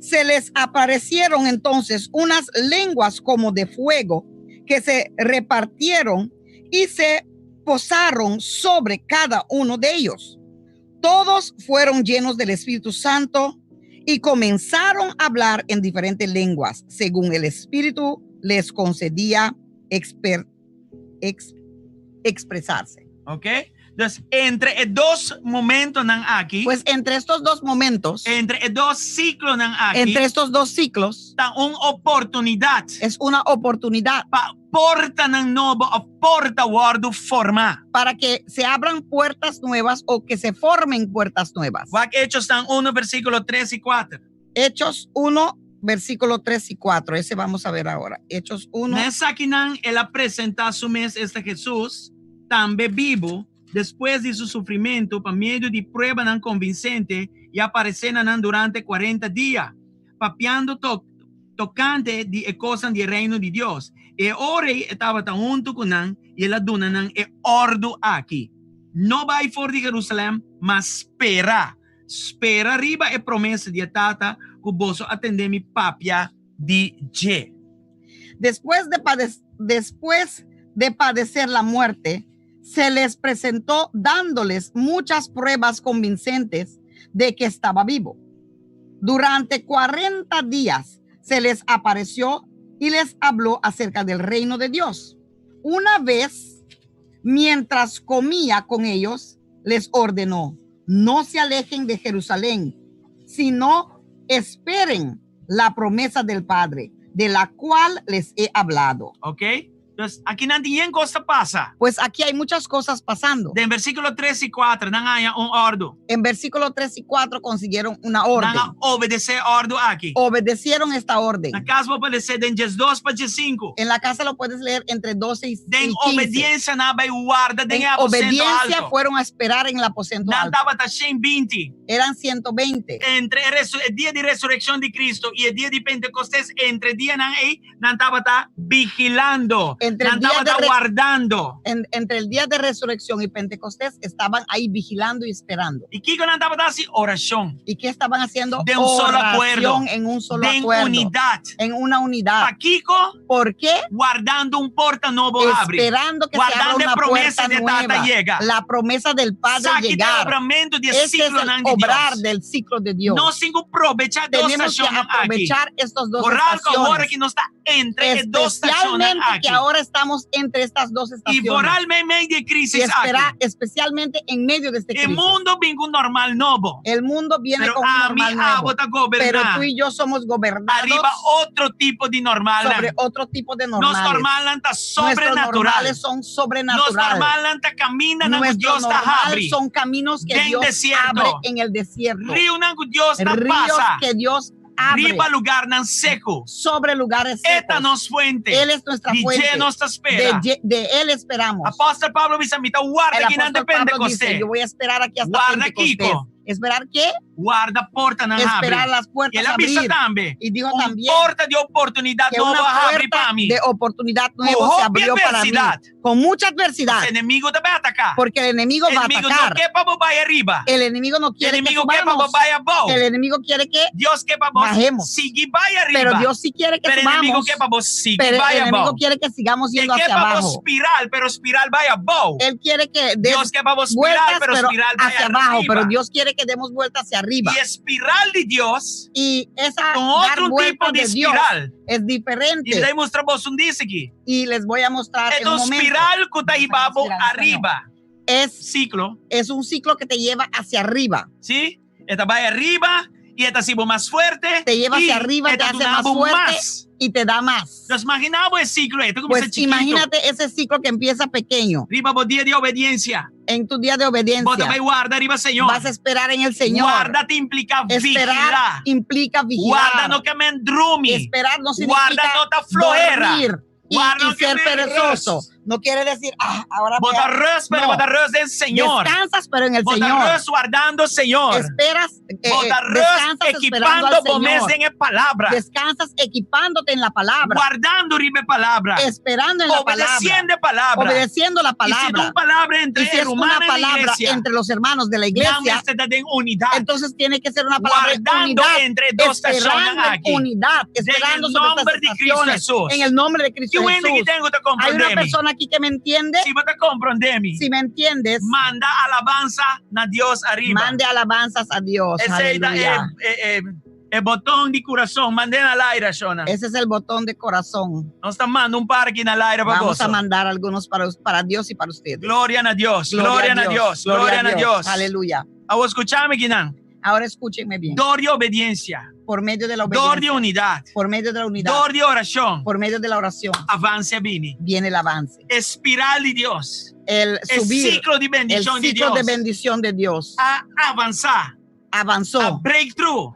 Se les aparecieron entonces unas lenguas como de fuego que se repartieron y se posaron sobre cada uno de ellos. Todos fueron llenos del Espíritu Santo y comenzaron a hablar en diferentes lenguas, según el Espíritu les concedía expresarse. ¿Ok? Entonces, entre dos momentos nan aquí, Pues entre estos dos momentos, entre dos ciclos nan aquí, entre estos dos ciclos, está una oportunidad es una oportunidad para porta nan novo a porta guardo forma. para que se abran puertas nuevas o que se formen puertas nuevas. Va que Hechos están 1, versículo 3 y 4. Hechos 1, versículo 3 y 4. Ese vamos a ver ahora. Hechos 1. Nessa que nan él presenta a su mes este Jesús, también vivo, después de su sufrimiento, para medio de prueba nan convincente, y aparecer nan durante 40 días, papiando tocante de cosas del reino de Dios. E ora estaba tan junto con nan, y él aduna nan e ordo aquí. No va for de Jerusalén, mas espera arriba e promesa de tata, cuboso atender mi papia de je. Después de padecer la muerte, se les presentó dándoles muchas pruebas convincentes de que estaba vivo. Durante 40 días se les apareció y les habló acerca del reino de Dios. Una vez, mientras comía con ellos, les ordenó: no se alejen de Jerusalén, sino esperen la promesa del Padre, de la cual les he hablado. ¿Ok? Entonces, aquí no hay cosa pasa. Pues aquí hay muchas cosas pasando. En versículo 3 y 4, no hay un ordo. En versículo 3 y 4 consiguieron una orden. No obedecer ordo aquí. Obedecieron esta orden. Na casa vou obedecer de 2 para 5. En la casa lo puedes leer entre 12 y 15. Den obediencia na vai guarda, den En aposento obediencia alto. fueron a esperar en el aposento Na alto. dava tá 120. Eran 120. Entre el día de resurrección de Cristo y el día de Pentecostés, entre día nan ei, nan tava tá vigilando. Entre el Nan día tava de tá guardando. Entre el día de resurrección y Pentecostés estaban ahí vigilando y esperando. Y Kiko nan tava tá así, oración. ¿Y qué estaban haciendo? De un solo Oración acuerdo. en un solo De acuerdo. unidad. En una unidad. Pa Kiko, ¿Por qué? guardando un porta novo abre. Esperando que se abra Guardando una a promesa puerta de tata nueva. llega. La promesa del Padre Saque llegar. del obramento de Ese es ciclo el nan de obrar Dios. del ciclo de Dios. No sin aprovechar dos Tenemos que estaciones aquí. aprovechar estos dos Por algo ahora estaciones. que no está entre dos estaciones Especialmente aquí. que ahora ahora estamos entre estas dos E estaciones. vorrei meio de Y crise aqui. especialmente en medio de este E crisis. mundo vem com normal novo. El mundo viene Pero con un a mí normal nuevo. vota Pero governar. tú y yo somos gobernados Arriba outro tipo de normal. sobre otro tipo de Nos normales. normal está Nuestros sobrenatural. normales son Nos sobrenaturales. normal está camina na Nuestro Dios está normal abre. son caminos que Den Dios desierto. abre en el desierto. Rio na Dios está Ríos pasa. que Dios abre Riba lugar nan seco. sobre lugares Esta secos. nos fuente. Él es nuestra De fuente. lleno esta espera. De Él esperamos. Apóstol Pablo dice, "Mita guarda El aquí apóstol nante Pablo dice, Pentecostés. yo voy a esperar aquí hasta Guarda, Pentecostés. Kiko. ¿Esperar qué? Guarda porta nan Esperar abre." las E puertas la avisa abrir. también. Y dijo Un también porta de oportunidad que nueva una abre puerta para mí. de oportunidad nueva Con se abrió para mí. adversidad. Con mucha adversidad. El enemigo te va a atacar. Porque el enemigo El va a enemigo atacar. no que para vos vaya arriba. El enemigo no El quiere que enemigo que para subamos. vos vaya abajo. El enemigo quiere que Dios que para vos bajemos. sigue vaya arriba. Pero Dios sí quiere que Pero el enemigo subamos. que para vos sigue Pero el vaya enemigo abajo. quiere que sigamos Que yendo hacia para vos abajo. espiral, pero espiral vaya abajo. Él quiere que demos Dios que para vos vueltas espiral, pero pero espiral vaya hacia abajo. arriba. Pero Dios quiere que demos vueltas hacia arriba. Y espiral de Dios Y esa con dar otro vueltas tipo de Dios espiral. es Y diferente. le mostramos un dice aquí. Y les voy a mostrar en un Entonces, momento. espiral que está ahí abajo Mira, arriba. Ciclo. Es un ciclo que te lleva hacia arriba. ¿Sí? Esta va arriba y esta sigue más fuerte. Te lleva y hacia arriba, te esta hace donaba más fuerte más. y te da más. Nos imaginamos el ciclo este, como Pues ese chiquito. imagínate ese ciclo que empieza pequeño. Arriba vos día de obediencia. En tu día de obediencia. Vos te vas a guardar arriba, Señor. Vas a esperar en el Señor. Guardate implica Esperar vigilar. implica vigilar. Guarda no que me endrumi. Esperar no significa Guarda no te flojera. dormir y Guarda que ser me perezoso. res. No quiere decir, ahora Vos voy a- arroz, pero No. vos arroz del Señor. Descansas, pero en el Vos Señor. arroz guardando, Señor. Esperas, Vos arroz descansas esperando equipando al vos Señor. en palabra. Descansas equipándote en la palabra. Guardando ribe palabra. Esperando en la palabra. Obedeciendo palabra. Obedeciendo la Y si palabra. tu palabra entre Y si es hermanos una en la palabra iglesia, entre los hermanos de la iglesia, dame esta de unidad. entonces tiene que ser una palabra de Guardando unidad. entre dos Esperando personas en aquí. unidad. En Esperando el sobre nombre estas de Cristo estaciones. Jesús. En el nombre de Cristo Yo entiendo que Jesús. tengo que Hay una comprender. persona aquí que me entiende. Si vos te comprendemi, Si me entiendes, manda alabanza a Dios arriba. mande alabanzas a Dios. Ese es Aleluya. el botón de corazón. Manden al aire, Shona. Ese es el botón de corazón. Nos están mandando un parque en el aire para Vamos vos. a mandar algunos para Dios y para ustedes. Gloria a Dios. Gloria a Dios. Gloria a Dios. Aleluya. A vos escuchame, Kinan. Ahora escúchenme bien. Dor de obediencia. Por medio de la Dor de obediencia. unidad. Por medio de la unidad. Dor de oración. Por medio de la oración. Avance a Bini. Viene el avance. Espiral de Dios. El subir. ciclo de bendición el de ciclo Dios. de bendición de Dios. A avanzar. Avanzó. A breakthrough.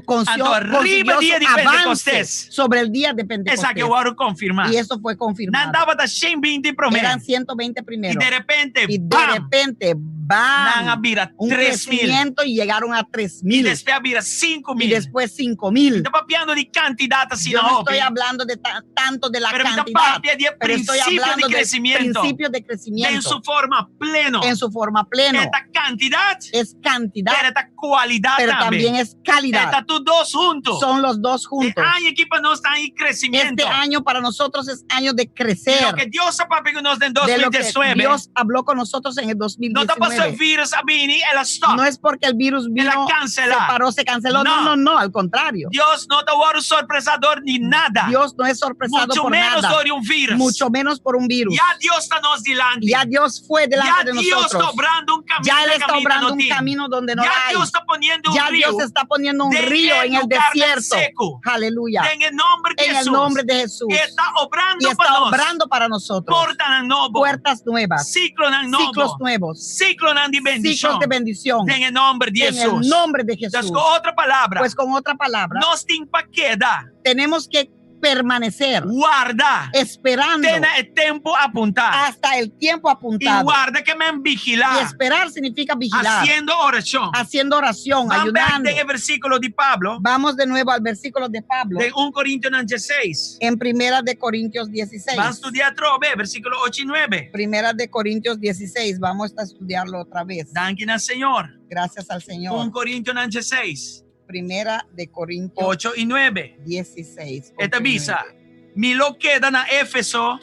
Consiguió arriba su día de avance Pentecostés. sobre el día de Pentecostés. Esa que voy a confirmar. Y eso fue confirmado. Nandaba da 120 promesas. Eran 120 primero. Y de repente, Y de ¡bam! repente, ¡bam! Nan abira Un 3,000. crecimiento y llegaron a Y 3,000. después abira Y 5,000. después 5,000. Está papiando de cantidad así, Yo no no estoy hablando de tanto de la Pero está cantidad, papi de pero estoy principio de hablando de crecimiento. principios de En crecimiento. su forma pleno. En su forma pleno. Esta cantidad. Es cantidad, Pero esta cualidad pero también es calidad. Esta tú dos juntos. Son los dos juntos. Año equipo no está en crecimiento. Este año para nosotros es año de crecer. Lo que Dios ha papi con nos en De lo que 2019. Dios habló con nosotros en el No te pasó el 2019. virus a Bini, el stop. No es porque el virus vino, la cancela. se paró, se canceló. No. No, al contrario. Dios no te va a dar sorpresador ni nada. Dios no es sorpresado Mucho por menos nada. por un virus. Mucho menos por un virus. Ya Dios está nos delante. Ya Dios fue delante Ya de Dios nosotros. está obrando un camino. Ya Él está camino obrando no un tiene. camino donde no Ya la hay. Dios está poniendo un Ya río. Dios está poniendo un de río en el lugar del desierto. seco. Aleluya. En el nombre de En Jesús. el nombre de Jesús. Está obrando Y está para nos. obrando para nosotros. Portas nuevas. Puertas nuevas. Ciclos nuevos. Ciclos nuevos. Ciclos de bendición. Ciclos de bendición. En el nombre de En Jesús. el nombre de Entonces, Jesús. con otra palabra. Pues con otra palabra, Nos queda. tenemos que permanecer Guarda. esperando Tenga el tiempo apuntado. hasta el tiempo Y apuntado. guarda que me Y vigilar. esperar significa vigilar, Haciendo oración. haciendo oración, Vamos ayudando. en el versículo de Pablo. Vamos de nuevo al versículo de Pablo De 1 Corintios 16. en Primera de Corintios 16. Vamos a estudiar otra vez, versículo 8 y 9. Primera de Corintios 16. Vamos a estudiarlo otra vez. Danken al Señor. Gracias al 1 Señor. Corintios 16. Primera de Corintios 8 y 9. 16. Esta 8 y visa. 9. Mi lo quedan a Éfeso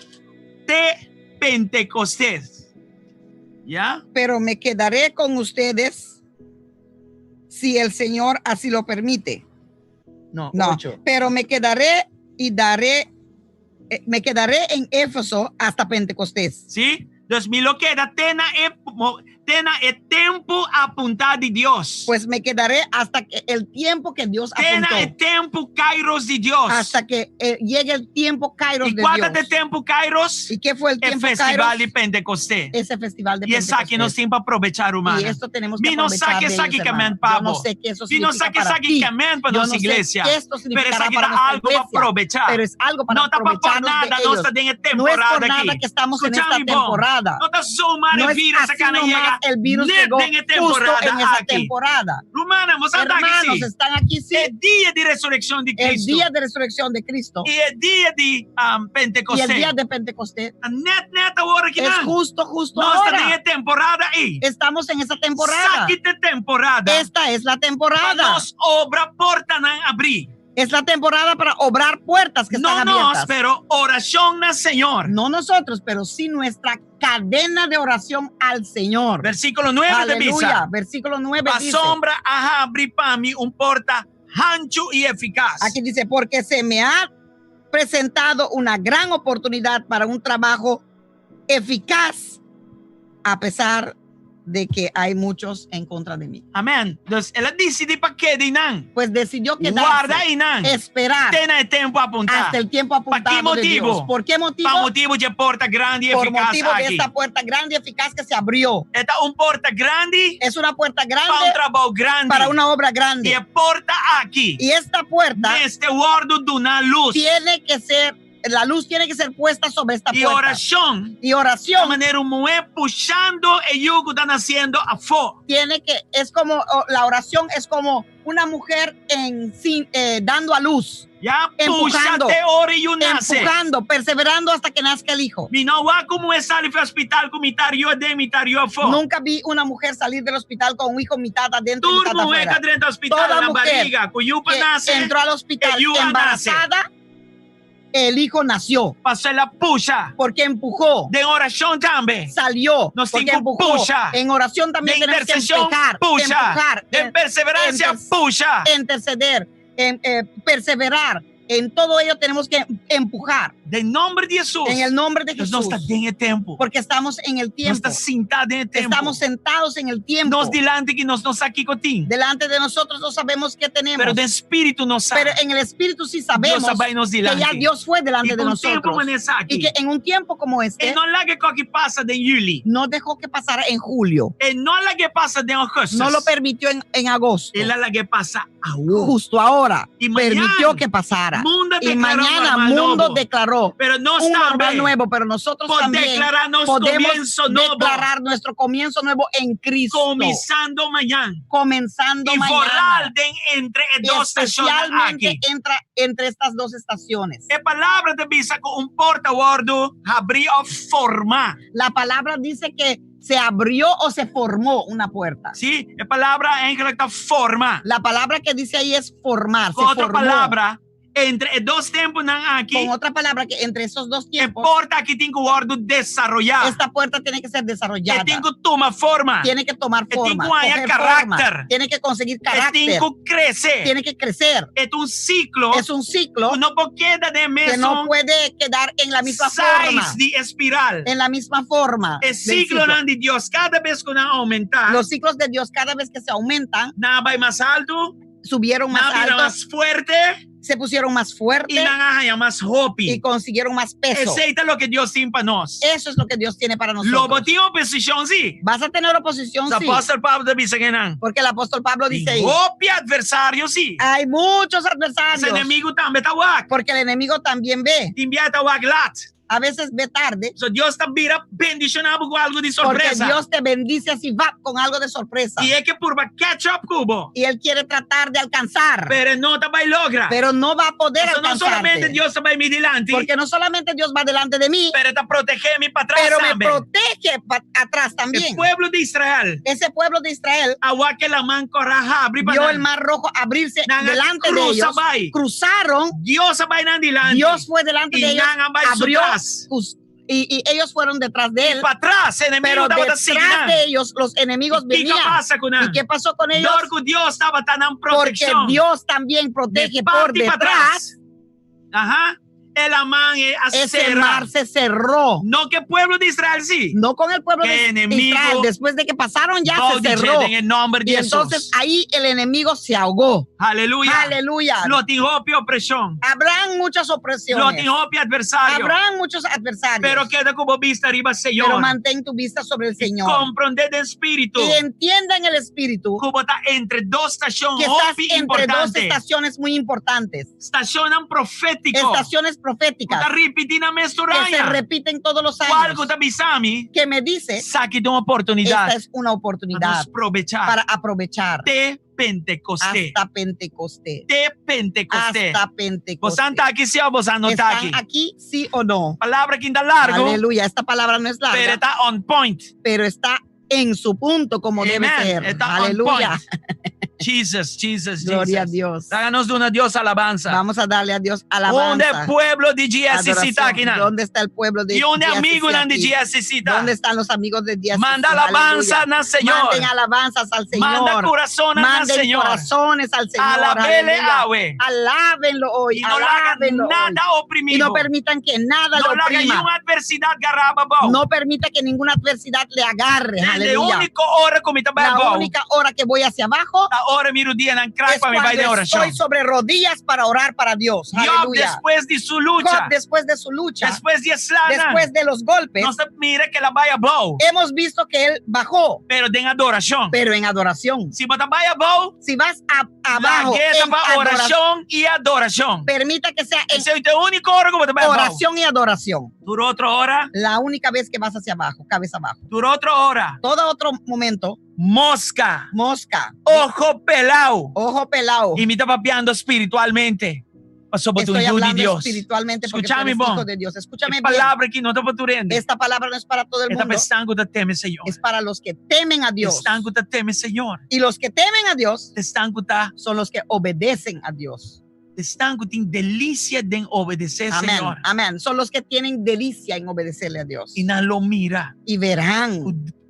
de Pentecostés. ¿Ya? Pero me quedaré con ustedes si el Señor así lo permite. No, No, 8. pero me quedaré y daré me quedaré en Éfeso hasta Pentecostés. ¿Sí? Entonces, mi lo queda, tena el tiempo apuntado de Dios. Pues me quedaré hasta que el tiempo que Dios Tena apuntó. el tiempo kairos de Dios. Hasta que llegue el tiempo Kairos ¿Y de cuál es Dios. el tiempo kairos? ¿Y qué fue el El tiempo festival Kairos? de Pentecostés. Ese festival de Y es aquí nos Pentecostés. tiempo aprovechar, humano. Y esto tenemos que Mi no aprovechar saque de saque ellos, que hermano. men pavo. Yo no sé qué eso Mi no significa saque para saque ti. que men para Yo nuestra no sé iglesia. qué esto Pero significará es aquí para da nuestra algo para iglesia. aprovechar. Pero es algo para No está por aprovecharnos nada, de no ellos. está en No es temporada por nada aquí. que estamos en esta Escuchame, bom. temporada. No te sumar No el es virus así acá no nomás, llega. el virus Net llegó en justo temporada en esa aquí. temporada. Rumana, vamos a estar Hermanos, aquí. están aquí sí. El día de resurrección de El Cristo. día de resurrección de Cristo Y el día de y Pentecostés. el día de Pentecostés Net ahora que es no. justo No está ahora. en temporada ahí. Estamos en esa temporada. Sáquete temporada. Esta es la temporada. Nos obra porta a abrir. Es la temporada para obrar puertas que están No nos, abiertas. pero oración al Señor. No nosotros, pero sí nuestra cadena de oración al Señor. Versículo 9 de Aleluya. Bisa. Versículo 9 La dice. sombra ajá abrir para mí un porta ancho y eficaz. Aquí dice, porque se me ha presentado una gran oportunidad para un trabajo eficaz, a pesar de que hay muchos en contra de mí. Amén. Entonces, él decidió para qué dinan. Pues decidió Guarda quedarse, Inan. esperar Tiene el tiempo apuntado. hasta el tiempo ¿Para qué apuntado de motivo? Dios. ¿Por qué motivo? Para motivo de porta grande y Por eficaz motivo de aquí. esta puerta grande y eficaz que se abrió. Esta un porta grande Es una puerta para un grande trabajo grande. para una obra Y grande. el porta aquí. Y esta puerta Este guardo de una luz. tiene que ser, la luz tiene que ser puesta sobre esta Y puerta. oración. Y De oración manera muy pushando el yugo están haciendo a fuego. tiene que, es como, la oración es como una mujer dando a luz, Ya Empujando. pushate ora y nace. empujando, perseverando hasta que nazca el hijo. Mi no va como es salir al hospital con mitad yo de mitad yo a fuego. Nunca vi una mujer salir del hospital con un hijo mitad adentro y Tú mitad mujer afuera. que dentro del hospital Toda la mujer barriga, cuyupa Que nace, entró al hospital que yuga embarazada, el hijo nació pasó la pucha. porque empujó, De oración también. salió Nos porque cinco empujó. pucha. En oración De también tenemos que intercesión, empujar, pucha. De perseverancia, pucha. interceder, perseverar. En todo ello tenemos que empujar De nombre de Jesús. en el nombre de Dios Jesús, no está en el tiempo. porque estamos en el No tiempo, está sentado en el tiempo. estamos sentados en el tiempo. Nos delante que nos aquí contigo. Delante de nosotros no sabemos qué tenemos, Pero de espíritu nos sabe. pero en el espíritu sí sabemos Dios sabe nos que delante. ya Dios fue delante Y de con tiempo nosotros manes aquí. y que en un tiempo como este No la que pasa de Juli. no dejó que pasara en julio, No la que pasa de agosto. no lo permitió en agosto, Es la que pasa ahora. justo ahora Y mañana, permitió que pasara. Mundo Y declaró mañana normal mundo nuevo. declaró Pero no un está normal bien. nuevo, pero nosotros Por también declararnos podemos comienzo nuevo. declarar nuestro comienzo nuevo en Cristo, Comenzando mañana. comenzando Y mañana, forrar entre dos estaciones especialmente aquí. entre estas dos estaciones. La palabra de Bisa con un portaguardo abrir o formar. La palabra dice que se abrió o se formó una puerta. ¿Sí? La palabra en que está forma. La palabra que dice ahí es formar. Se Con otra formó. palabra, entre dos tiempos aquí, Con otra palabra que entre esos dos el tiempos, porta aquí tiene que guardo desarrollar. esta puerta tiene que ser desarrollada. Tiene que tomar forma. Tiene que tomar tiene forma. que haya coger carácter. forma, tiene que conseguir Tiene carácter. que crecer. Tiene que crecer. Es un ciclo. Es un ciclo No queda de que mes. no puede quedar en la misma forma. de espiral. En la misma forma. El del ciclo de Dios cada vez que aumenta. Los ciclos de Dios cada vez que se aumentan, Nada va más alto. subieron más Nada alto, más fuerte. se pusieron más Y fuertes nada más hopi. y consiguieron más peso. Ese es lo que Dios tiene para nos. Eso es lo que Dios tiene para Lo nosotros. botió posición, sí. Vas a tener oposición, El sí, apóstol Pablo dice que no. porque el apóstol Pablo dice ahí, Hopi adversario, sí. hay muchos Ese adversarios, enemigo también está guac. porque el enemigo también ve, Te envía a guac lat. a veces ve tarde, So Dios está vira bendicionado con algo de porque sorpresa. Dios te bendice así, va con algo de sorpresa. Y es que por catch up cubo. Y Él quiere tratar de alcanzar, Pero no te va a lograr. pero no va a poder Eso no solamente alcanzarte. Dios te va a ir delante. Porque no solamente Dios va delante de mí, Pero te protege mi para atrás pero me también. protege atrás también. El pueblo de Israel. Ese pueblo de Israel Agua que la man corraja. vio el mar rojo abrirse delante de ellos, cruzaron, Dios va a ir delante. Dios fue delante Y de ellos, nada va a ir abrió, atrás. y ellos fueron detrás de él, Para atrás, enemigo pero estaba detrás de ellos los enemigos ¿Y qué venían. pasa con él? ¿Y qué pasó con ellos? Dorco Dios estaba tan en Porque protección. Dios también protege De por parte para detrás. Ajá. El amán ese mar se cerró. No que el pueblo de Israel sí. No con el pueblo Que de enemigo, Israel. Después de que pasaron ya todo se cerró. en el nombre de Y Jesús. entonces ahí el enemigo se ahogó. Aleluya. Aleluya. Lo tijope opresión. Habrán muchas Lo opresiones. tijope adversario. Habrán muchos adversarios. Pero queda como vista arriba, Señor. Pero mantén tu vista sobre el Señor. Comprende el espíritu. Y entienda en el espíritu Como está entre dos estaciones que estás muy entre dos importantes. estaciones muy importantes. Estaciones proféticas. Estaciones proféticas Está repitiendo que se mesturaya. repiten todos los Algo años. está bisami. Que me dice, Saque de una oportunidad. esta es una oportunidad aprovechar. para aprovechar De Pentecostés. hasta Pentecostés. De Pentecostés. Hasta Vos Pentecostés. está aquí sí o vos no está ¿Están aquí. aquí, sí o no? Palabra que está largo. Aleluya. Esta palabra no es larga, Pero está on point. pero está en su punto como debe Amen. ser. Está on Aleluya. point. Jesus, Jesus, Gloria a Jesus. Dios. Háganos de una Dios alabanza. Vamos a darle a Dios ¿Dónde alabanza. el pueblo de GSC está Adoración. aquí? ¿No? ¿Dónde está el pueblo de Y un GSC amigo de aquí? GSC está. ¿Dónde están los amigos de GSC? Manda alabanza Aleluya. al Señor. Manden alabanzas al Señor. Manda corazones al Manden Señor. corazones al Señor. Alabele Aleluya. awe. Alábenlo hoy. Y no le hagan Alábenlo hoy. nada Y oprimido. no permitan que nada No lo le hagan oprima. ninguna adversidad garraba bo. No permita que ninguna adversidad le agarre. La Aleluya. única hora como está La bo. única hora que voy hacia abajo La hora miro día en crack es para mi baile de cuando oración. estoy sobre rodillas para orar para Dios. Job Aleluya. después de su lucha. Job, después de su lucha, Después de Slana. después de los golpes, No se mire que la vaya bow. hemos visto que él bajó, Pero en adoración. pero en adoración. Si vos vaya bow. Si vas La abajo gueta en para oración y adoración. permita que sea en Ese es el único hora como te vaya bow. oración y adoración. Duró otra hora. La única vez que vas hacia abajo, cabeza abajo. Duró otra hora. Todo otro momento, Mosca. mosca, Ojo pelado. ojo pelado. Y me está papeando espiritualmente. Pasó por tu Estoy hijo de hablando Dios. espiritualmente porque tú Escúchame, eres bon. hijo de Dios. Escúchame Es bien. palabra que no te puede. Esta palabra no es para todo el Esta mundo. pensando te teme, Señor. Es para los que temen a Dios. Están que te teme, Señor. Y los que temen a Dios Están que te son los que obedecen a Dios. están que tienen delicia de obedecer, Amén. Señor. Amén. Son los que tienen delicia en obedecerle a Dios. Y no lo mira. Y verán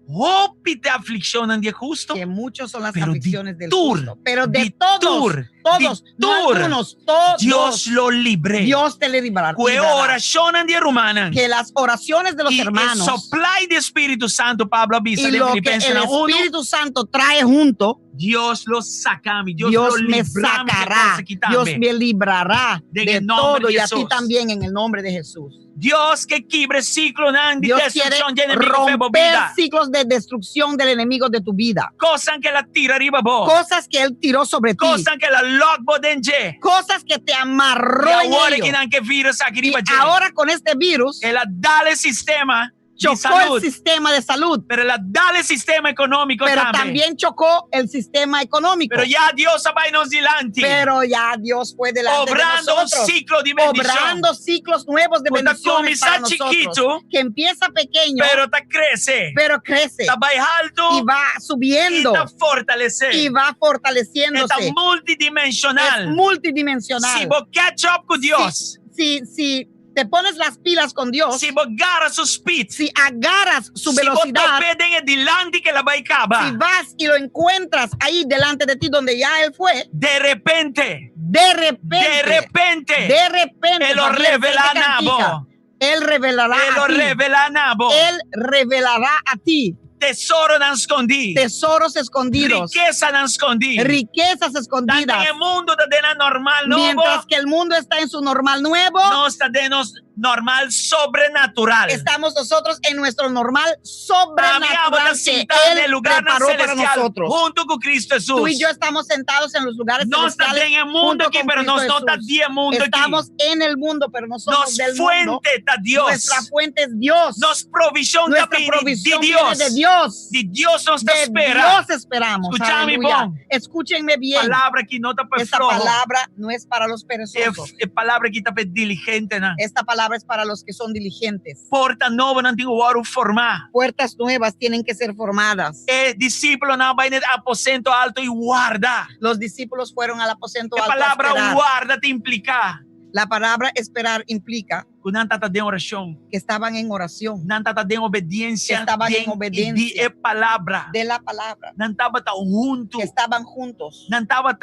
Oh, te afliccionan de justo. que muchos son las Pero aflicciones del tur, justo. Pero de di todos, tur, todos, di no tur. algunos, todos. Dios lo libre. Dios te librará. Que oracionan de rumanan. Que las oraciones de los Y hermanos el supply de Espíritu Santo, Pablo avisa y de lo que Filipenses el 1. Espíritu Santo trae junto, Dios los saca, Dios Dios lo me librame, sacará, Dios me librará En de el nombre todo de y a ti Jesús. también en el nombre de Jesús. Dios que quibre ciclo de Dios quiere destrucción de enemigo fe romper vida. ciclos de destrucción del enemigo de tu vida. Cosas que la tira arriba vos. Cosas que él tiró sobre ti. Cosas que la lock bodenje. Cosas que te amarró Y en ahora ello. que dan que virus aquí Y arriba. ahora con este virus El dale sistema de chocó salud. el sistema de salud, Pero el dale sistema económico pero también chocó el sistema económico. Pero ya Dios va nos delante. Pero ya Dios fue delante Obrando de un nosotros. ciclo de bendición. Obrando ciclos nuevos de Cuando bendiciones para comienza nosotros. chiquito, Que empieza pequeño, pero te crece. pero crece. Está alto Y va subiendo. y te fortalece. Y va fortaleciéndose. Está multidimensional. Es multidimensional. Si vos catch up con Dios. Si te pones las pilas con Dios, Si vos agarras su speed. si agarras su Si velocidad, vos te piden el delante que la va a acabar. si vas y lo encuentras ahí delante de ti donde ya él fue, De repente. de repente, Él lo también revela se te a cantica. Nabo. Él revelará Él lo a ti. revela a Nabo. Él revelará a ti Tesoro dan escondí. tesoros escondidos, Riqueza dan escondí. riquezas Tanto escondidas. en el mundo de la normal nuevo. Mientras que el mundo está en su normal nuevo, No está de nos normal sobrenatural. estamos nosotros en nuestro normal Habíamos sobrenatural que sentado en el Él lugar preparó para celestial nosotros. junto con Cristo Jesús. Tú y yo estamos sentados en los lugares No está celestiales en el mundo junto aquí, con pero Cristo no está Jesús. en el mundo aquí. Estamos en el mundo, pero no somos Nos del mundo. fuente está Dios. Nuestra fuente es Dios. Nos provisión Nuestra también provisión de viene Dios. de Dios. De Dios nos De espera. Dios esperamos. Escuchame, Aleluya. bon. Escúchenme bien. Palabra que no está Esta flojo. palabra no es para los perezosos. Es palabra que está diligente. ¿no? Esta palabra es para los que son diligentes. Porta nova não tem o formar. Puertas nuevas tienen que ser formadas. Discípulo não vai no aposento alto e guarda. Los discípulos fueron al aposento A alto a palavra esperar. guarda te implica. La palabra esperar implica Que não está de oração. que estaban en oración Não está de obediência. Que estaban en obediencia. É palavra. de la palabra, Não estava junto. que estaban juntos, Não estava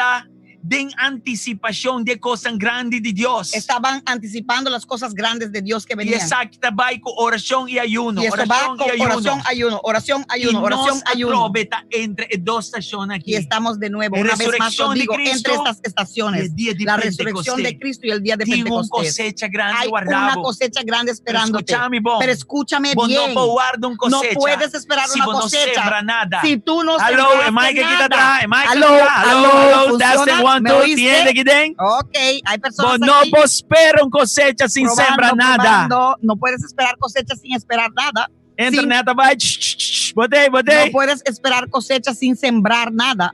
de anticipación de cosas grandes de Dios. Estaban anticipando las cosas grandes de Dios que Y venían. esa que va con oración y ayuno. Y eso va con oración, ayuno, oración, ayuno, Y oración, nos ayuno. atrobeta entre dos estaciones aquí. Y estamos de nuevo, La una vez más, resurrección os de digo, Cristo entre estas y estaciones. el día de La Pentecostés. resurrección de Cristo y el día de Tiene una Pentecostés. cosecha grande Hay una guardado. cosecha grande esperándote. escúchame, bom. Pero escúchame Vos bien. no guardas un cosecha No puedes esperar si una vos no cosecha siembras nada. si tú no Aló, sembraste Mike, aquí está nada. atrás. Mike, Aló, aquí está. aló, Aló, testing, ¿funciona? 1, ¿Me 2, oíste? tiene aquí den. Ok, hay personas Vos no aquí prosperas un cosecha sin probando, sembrar nada. probando. No puedes esperar cosecha sin esperar nada. Internet vai. Botei, botei. No puedes esperar cosecha sin sembrar nada.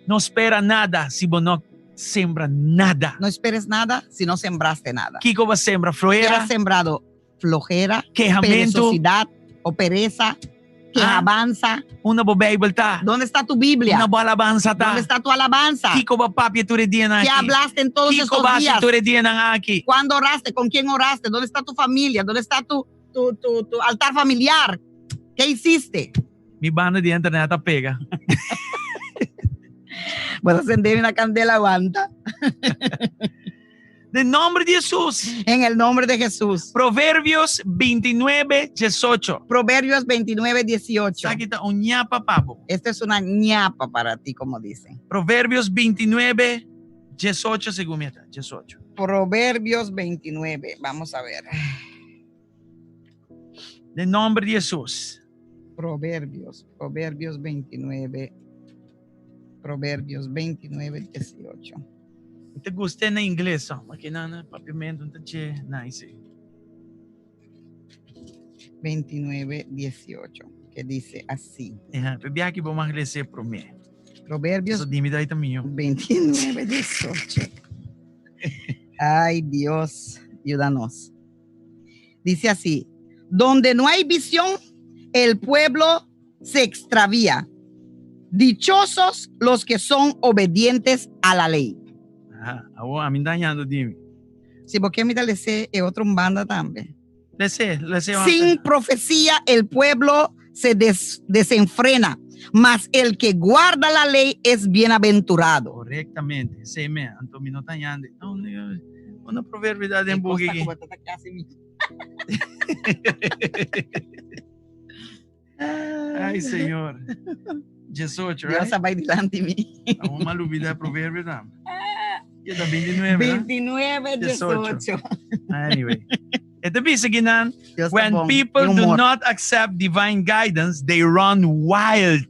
No espera nada si vos no sembra nada. No esperes nada si no sembraste nada. Kiko va sembra ¿Qué floera, has sembrado? Flojera, quejamento, perezosidad o pereza, que Ah. avanza. una boa Bíblia tá. ¿Dónde está tu Biblia? Una boa alabanza tá. ¿Dónde está tu alabanza? Kiko va papi tu dia na ¿Qué aqui. hablaste en todos Kiko estos va días? tu dia na aqui. ¿Cuándo oraste? ¿Con quién oraste? ¿Dónde está tu familia? ¿Dónde está tu altar familiar? ¿Qué hiciste? Mi banda de internet tá pega. Puedo encender una candela, aguanta. De nombre de Jesús. En el nombre de Jesús. Provérbios 29:18. Proverbios 29:18. Aqui tá ñapa papo. Esto es una ñapa para ti, como dicen. Provérbios 29:18 según mi 18. Proverbios 29. Vamos a ver. De nombre de Jesús. Proverbios 29. Proverbios 29:18. Te gostei na inglês, ó. Aqui na papimento, tá che nice. 29:18, que dice así. Bebi aqui vamos agradecer por mim. Proverbios Eso dime daí também. 29:18. Ay, Dios, ayúdanos. Dice así: donde no hay visión, el pueblo se extravía. Dichosos los que son obedientes a la ley. A mim dañando, dime. Sí, porque a mí le sé otro banda también. Lese. Sin profecía el pueblo se desenfrena, mas el que guarda la ley es bienaventurado. Correctamente. Sei me, Antônio não dañando. Não, uma proverbiedade em bug aqui. Ai, Senhor. 18, right? Dios va delante de mí. Uma lubida provérbio, não. E da 29, 29:18. Anyway. Ito bisa ginan, Dios when sabong, people yung do humor. not accept divine guidance, they run wild.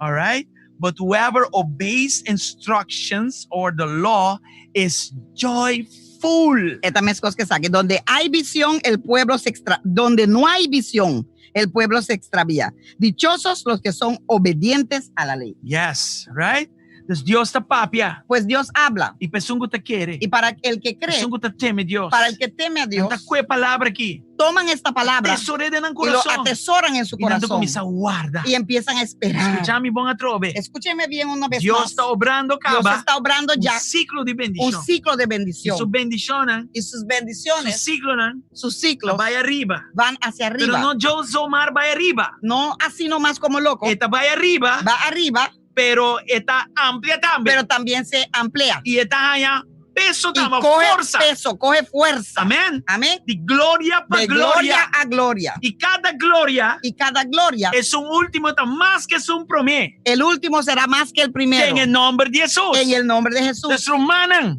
All right? But whoever obeys instructions or the law is joyful. Esta es cosa que saque. Donde hay visión, el pueblo donde no hay visión, el pueblo se extravía. Dichosos los que son obedientes a la ley. Yes, right? Dus Dios te papia. Pues Dios habla. Y pesungo te quiere. Y para el que cree, Pesungo te teme Dios. para el que teme a Dios, Anta kwe palabra aqui. toman esta palabra Tesorede ng y lo corazón. atesoran en su Y nanto corazón comienza a guarda. y empiezan a esperar. Escuchame bom atrobe. Escúcheme bien una vez Dios más. está obrando Dios caba. está obrando ya Un ciclo de bendición. un ciclo de Y bendición. su bendición, Y sus su bendiciones, ciclo, sus ciclos va arriba. van hacia Pero arriba. no yo Zomar va arriba. No así nomás como loco. Esta va arriba, Va arriba, pero está amplia también. pero también se amplía. Y está allá peso Y tama coge fuerza. peso, coge fuerza. Amén. Amén. De gloria para De gloria gloria. a gloria. Y cada gloria Y cada gloria, es un último, está más que es un promé. el último será más que el primero. En el nombre de Jesús. En el nombre de Jesús. Nuestro manan.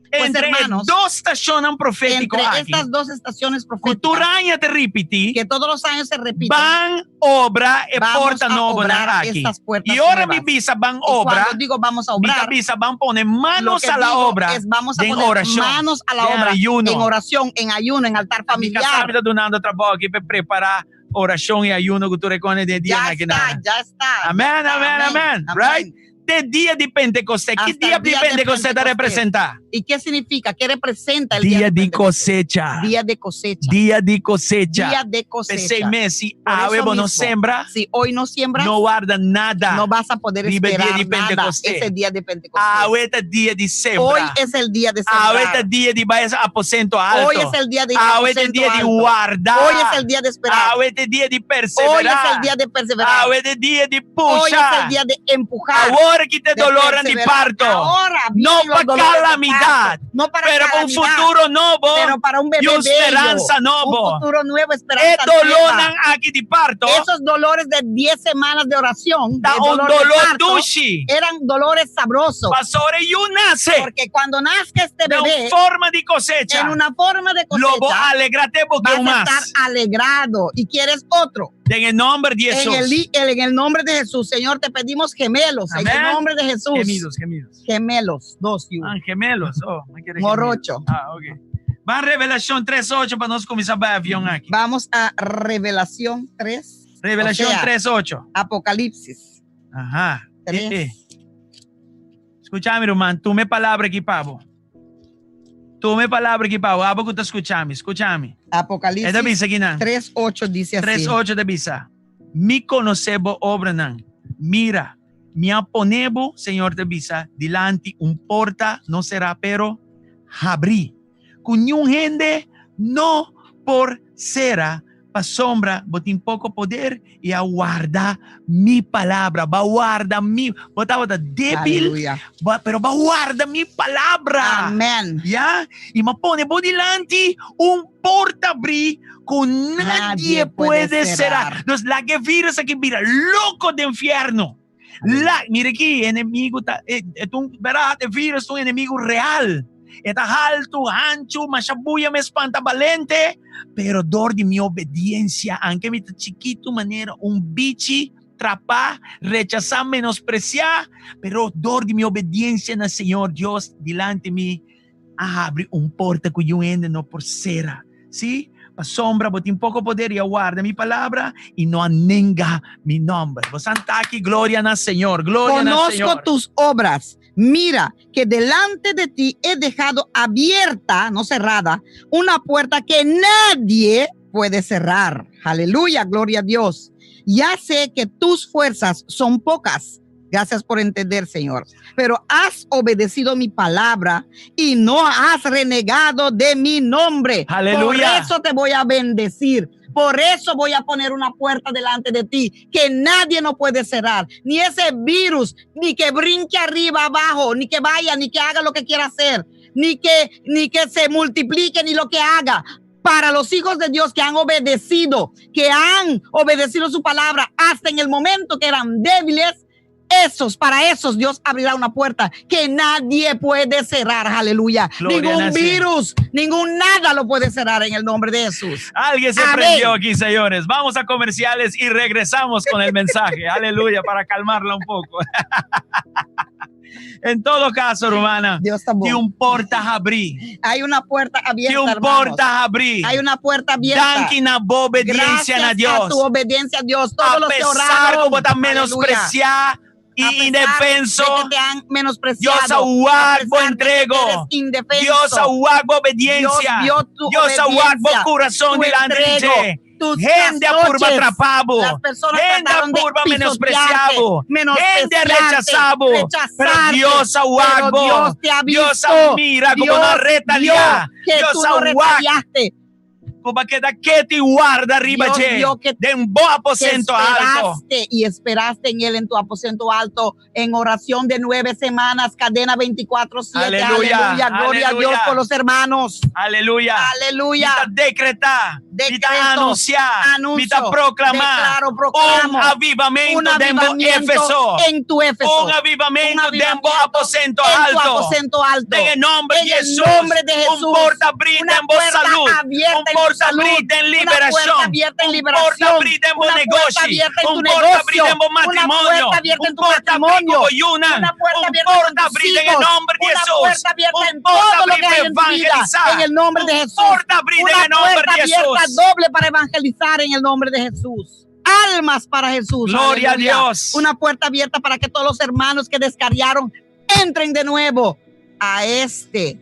Pues, Entre hermanos, dos estaciones proféticas Entre aquí. estas dos estaciones proféticas, Cultura te repiti. que todos los años se repiten, Van obra e Vamos porta a nova obrar na aqui. estas puertas E ora mi nuevas. bisa van y obra. cuando digo vamos a Mi obrar, bisa van pone lo manos que a la digo obra. es vamos a de poner oración, manos a la de obra ayuno. en oración, en ayuno, en altar Mica familiar. sabe tá donando trabalho aqui para preparar oração e ayuno que tu reconhece de dia Ya aqui está, na. ya está. Amén, ya está, amén, amén. Right? De dia de Pentecostés. Que Hasta dia el de día de Pentecostés te Pentecostés. representa? ¿Y qué significa? ¿Qué representa el Dia de Pentecostés? cosecha. Día de cosecha. Dia de cosecha. Día de cosecha. 6 meses. Por A eso huevo no mismo, sembra. Si hoy no siembras, No guarda nada. no vas a poder Vive esperar día de nada Pentecostés. ese día de Pentecostés. Ahorita dia de sembra. Hoy es el día de Ahorita sembrar. dia de vai a aposento alto. Hoy es el día de Ahorita aposento dia de alto. guardar. Hoy es el día de esperar. Ahorita dia de perseverar. Hoy es el día de perseverar. Ahorita dia de Hoy puxar. es el día de empujar. Ahora para que te de doloran de perseverar. parto. Ahora No vienen los para dolores de calamidad, parto, no para pero para un calamidad, futuro nuevo pero para un bebé y una esperanza bello, nuevo. un futuro nuevo, E esperanza doloran nueva. aquí de parto. Esos dolores de 10 semanas de oración, Da de un dolor de dolor parto, dulce. eran dolores sabrosos. Pastor, y nace Porque cuando nazca este de bebé, una forma de cosecha. en una forma de Lobo, cosecha, alégrate porque vas un a más. estar alegrado y quieres otro. En el nombre de Jesús. En el nombre de Jesús, Señor, te pedimos gemelos. En Amén. el nombre de Jesús. Gemidos. Gemelos, 2 y 1. Gemelos. Oh, me quiere Morocho. Ok. Va a Revelación 3:8 para nos comenzar a avión aquí. Vamos a Revelación 3. Revelación 3:8. Apocalipsis. Ajá. 3. Escúchame, hermano. Tú me palabra aquí, pavo. Tú me palabra aquí, pavo. Abo que te escúchame. Apocalipsis Es de visa aquí, ¿no? 3:8 dice así. 3:8 de visa. Mi conocebo obra, nan. Mira, mi aponebo, Señor de visa, delante un porta, no será, pero abrí. Cuñun gente, no por cera, pa sombra, botín poco poder y aguarda mi palabra, va guarda mi, botaba débil, Aleluya. pero va guarda mi palabra. Amén. ¿Ya? Y me pone por delante un porta abrí con nadie puede cerrar. Entonces, la que virus aquí, mira, loco de infierno. Mira aquí, enemigo, tú verás, el virus es un enemigo real. Está alto, ancho, machabuya me espanta valente, pero dor de mi obediencia, aunque me está chiquito, manera, un bichi, trapar, rechazar, menospreciar, pero dor de mi obediencia en el Señor Dios delante de mí, abre un porta cuyo ende no por cera, ¿sí? Pa sombra, botín poco poder y aguarda mi palabra y no anenga mi nombre. Vos santa aquí, gloria al Señor, gloria al Señor. Conozco tus obras. Mira que delante de ti he dejado abierta, no cerrada, una puerta que nadie puede cerrar. Aleluya, gloria a Dios. Ya sé que tus fuerzas son pocas. Gracias por entender, Señor. Pero has obedecido mi palabra y no has renegado de mi nombre. Aleluya. Por eso te voy a bendecir. Por eso voy a poner una puerta delante de ti que nadie no puede cerrar. Ni ese virus, ni que brinque arriba, abajo, ni que vaya, ni que haga lo que quiera hacer, ni que se multiplique, ni lo que haga. Para los hijos de Dios que han obedecido su palabra hasta en el momento que eran débiles, para esos Dios abrirá una puerta que nadie puede cerrar. Aleluya. Ningún virus, ningún nada lo puede cerrar en el nombre de Jesús. Alguien se prendió aquí, señores. Vamos a comerciales y regresamos con el mensaje. Aleluya, para calmarla un poco. En todo caso, hermana, Dios está bueno. que un porta abrí. Hay una puerta abierta, Que un hermanos. porta abrí. Hay una puerta abierta. Danke na obediencia a Dios. Gracias a tu obediencia a Dios. Todos los que pesar oraron. como tan menospreciar y indefenso, de que te han menospreciado, Dios aguardo a pesar de que entrego. eres indefenso, Dios aguardo obediencia. Dios vio tu Dios aguardo obediencia, corazón tu delante de entrego, ti. tus Gente a purba trasnoches. atrapado. Las personas Gente a trataron de purba pisotearte, menospreciado. Gente rechazado. Pero rechazarte, Dios pero aguardo. Dios te ha Dios visto. mira como Dios una retalia. vio que Dios tú no aguardo. retaliaste. Como que te guarda arriba, Dios che. vio que De un buen aposento alto. Esperaste en él en tu aposento alto en oración de 9 semanas, cadena 24/7. Aleluya, Aleluya, gloria aleluya. a Dios por los hermanos. Aleluya. Aleluya. Mita decreta. Decreto, Mita anunciar. anuncio, Mita proclamar. declaro, proclamo. Un avivamiento Un de avivamiento Éfeso. en tu Éfeso. Un avivamiento de un aposento en tu alto. aposento alto. En el nombre de En el Jesús. nombre de Jesús. Un porta abrida Una en voz puerta salud. abierta Un en tu porta salud. abrida en Una liberación. puerta abierta en Un liberación. porta abrida en buen Una puerta negocio. abierta en tu Un porta negocio. abrida en buen Una matrimonio. puerta abierta en Un tu porta abrida matrimonio. como Yunan. Una puerta Un abierta con porta tus abrida en el hijos. nombre de Una Jesús. puerta abierta Un en porta todo lo que abrida hay para en tu vida. evangelizar. En el nombre de Un Jesús. porta abrida en el nombre Una de puerta abierta Jesús. doble para evangelizar en el nombre de Jesús. Almas para Jesús. Gloria a Aleluya. Dios. Una puerta abierta para que todos los hermanos que descarriaron entren de nuevo a este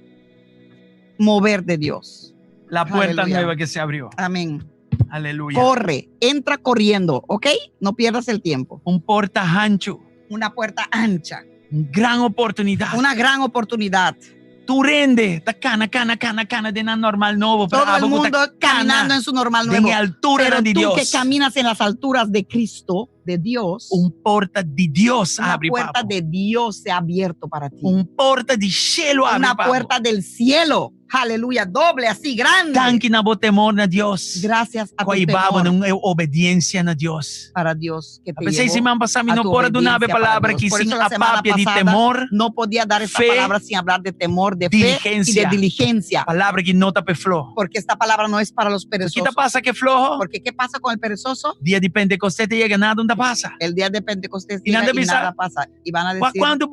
mover de Dios. La puerta Aleluya. nueva que se abrió. Amén. Aleluya. Corre, entra corriendo, ¿ok? No pierdas el tiempo. Un porta ancho. Una puerta ancha. Una gran oportunidad. Una gran oportunidad. Tú rende. Ta cana de nada normal nuevo. Todo el mundo caminando en su normal nuevo. En altura Pero de tú Dios. que caminas en las alturas de Cristo, de Dios, porta di Dios una abre, puerta papo. de Dios se ha abierto para ti. Porta di cielo abre, Una papo. puerta del cielo. Aleluya, doble, así grande. Tanki na bo temor na Dios. Gracias a tu Ko ibaba temor ng obediencia na Dios. para Dios que te Apesar si llevó man pasami a no tu pora do nabe obediencia para palabra Dios. que Por sin eso la semana apapia di pasada temor, no podía dar esta fe, palabra sin hablar de temor, de fe y diligencia. de diligencia. Palabra que nota pe flow. Porque esta palabra no es para los ¿Qué perezosos. pasa que flojo? Porque ¿qué pasa con el perezoso? Día de Pentecostés te llega nada, ¿dónde pasa? El día de Pentecostés Y llega nada y bisa- nada pasa. Y van a decir, Quando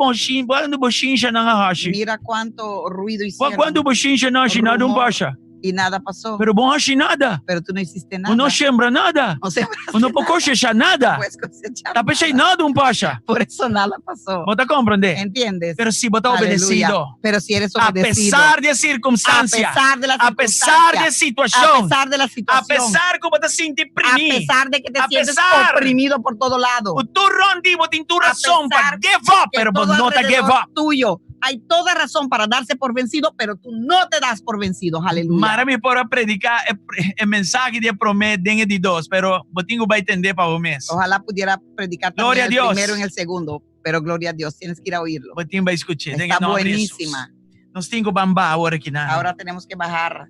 boshin siya nangahashi? mira cuánto ruido hicieron Quando boshin siya na siya na rumor, basha? y nada pasó. Pero bom hashi nada. Pero tú no hiciste nada. Uno siembra nada. O sea, Uno pokoshe siya nada. puedes cosechar Tapos siya nada. nada pasha. Por eso nada pasó. Bota comprende? ¿Entiendes? Pero si bota Aleluya. obedecido. Pero si eres A obedecido. pesar de a circunstancia. pesar de la A pesar de circunstancia, situación. a pesar de la A situación, pesar como te sientes a oprimido. pesar de que te a sientes pesar- oprimido por todo lado, Tu rondi botin tu A razón para pesar give up, que pero todo no te give alrededor up. tuyo hay toda razón para darse por vencido, pero tú no te das por vencido. Aleluya. Mara me para predicar el mensaje de promesa de dos, pero botingo va a entender para un mes. Ojalá pudiera predicar Gloria también a el Dios. primero en el segundo, pero gloria a Dios, tienes que ir a oírlo. Botingo va a escuchar. Está buenísima. Nos tengo bamba ahora aquí nada. Ahora tenemos que bajar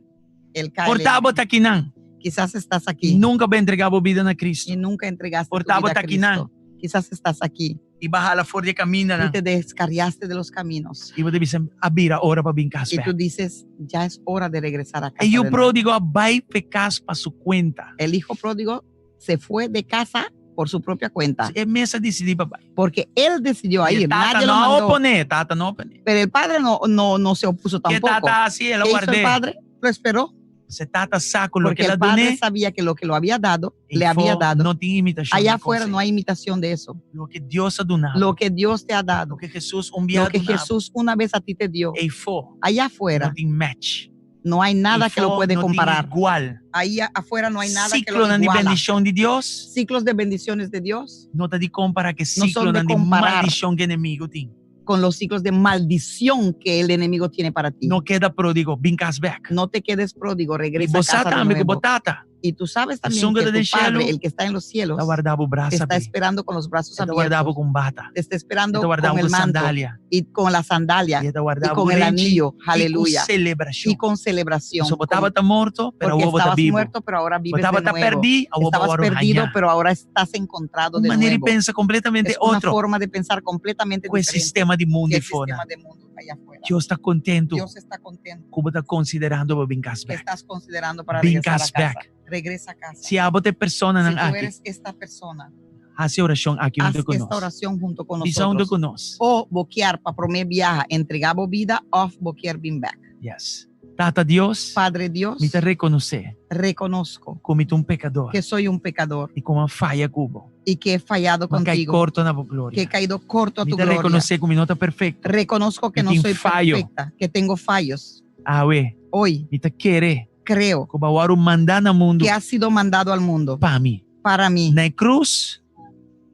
el Portabo KLM. taquinan. Quizás estás Y aquí nunca va a entregar vida a Cristo. y nunca entregaste tu Portabo vida a taquinan. Cristo. Quizás estás aquí Y baja la fuerza de camina. y te descarriaste de los caminos. Y vos te dicen, abira ahora para vincar. Y tú dices, ya es hora de regresar a casa. Y yo de nuevo. pródigo va y pecas para su cuenta. El hijo pródigo se fue de casa por su propia cuenta, Es mesa decidir papá. porque él decidió Y ir, tata nadie lo no mandó. opone, tata no opone. Pero el padre no se opuso Que tampoco. tata así, él lo ¿Qué hizo el guardé. padre? Lo esperó, Se tata saco lo porque que la el padre doné. sabía que lo había dado, y le había dado. No tiene imitación. Allá de afuera cosa. no hay imitación de eso. Lo que Dios ha donado. Lo que Dios te ha dado, Lo que Jesús un día lo que Jesús una vez a ti te dio, y fue. allá afuera No tiene match. no hay nada Y que lo fue, puede no tiene comparar. igual. Ahí afuera no hay nada que Ciclo lo de iguala. bendición de Dios. Ciclos de bendiciones de Dios No te di compara que son ciclo de de comparar. maldición que enemigo tiene. con los ciclos de maldición que el enemigo tiene para ti. No queda pródigo, vincas back. No te quedes pródigo, Y regresa a casa botata, de amigo, nuevo. botata. Y tú sabes también Zunga que del tu Padre, cielo, el que está en los cielos, Te guardaba te braza. está Te esperando con los brazos guardaba abiertos. con bata. Te está esperando Te guardaba con el con manto sandalia. y con la sandalia Y te y guardaba con el renchi, anillo. Y Aleluya. con celebración. Y con celebración. So, botaba está muerto, pero Porque hubo está estabas vivo. muerto, pero ahora vives Botaba de está nuevo. perdido, hubo Estabas para perdido, ganhar. pero ahora estás encontrado de Una manera de nuevo. pensar completamente Es una otro. forma de pensar completamente Con el diferente sistema de mundo que y el fuera. sistema de mundo allá afuera. Dios está contento. Dios está contento. Como está considerando para vincas ¿Qué back. estás considerando para Vincas regresar a casa? back. Regresa a casa. Si abo te persona Si nan tú aquí, eres esta persona, hace oración aquí haz junto con esta nosotros. oración junto con Dice junto nosotros. con nosotros. O boquear para prometer viaja, entregabo vida, off boquear bin back. Yes. Tata Dios, Padre Dios, me te reconocer reconozco como un pecador que soy un pecador y como falla cubo. y que he fallado No caí contigo, corto na que he gloria. caído corto a Me tu te gloria. reconocer como no está perfecto. Reconozco que que no tengo soy fallo. perfecta, que tengo fallos. Awe, Hoy me te quiere creo como ahora un mandana mundo que has sido mandado al mundo para mí. para mí, Na cruz,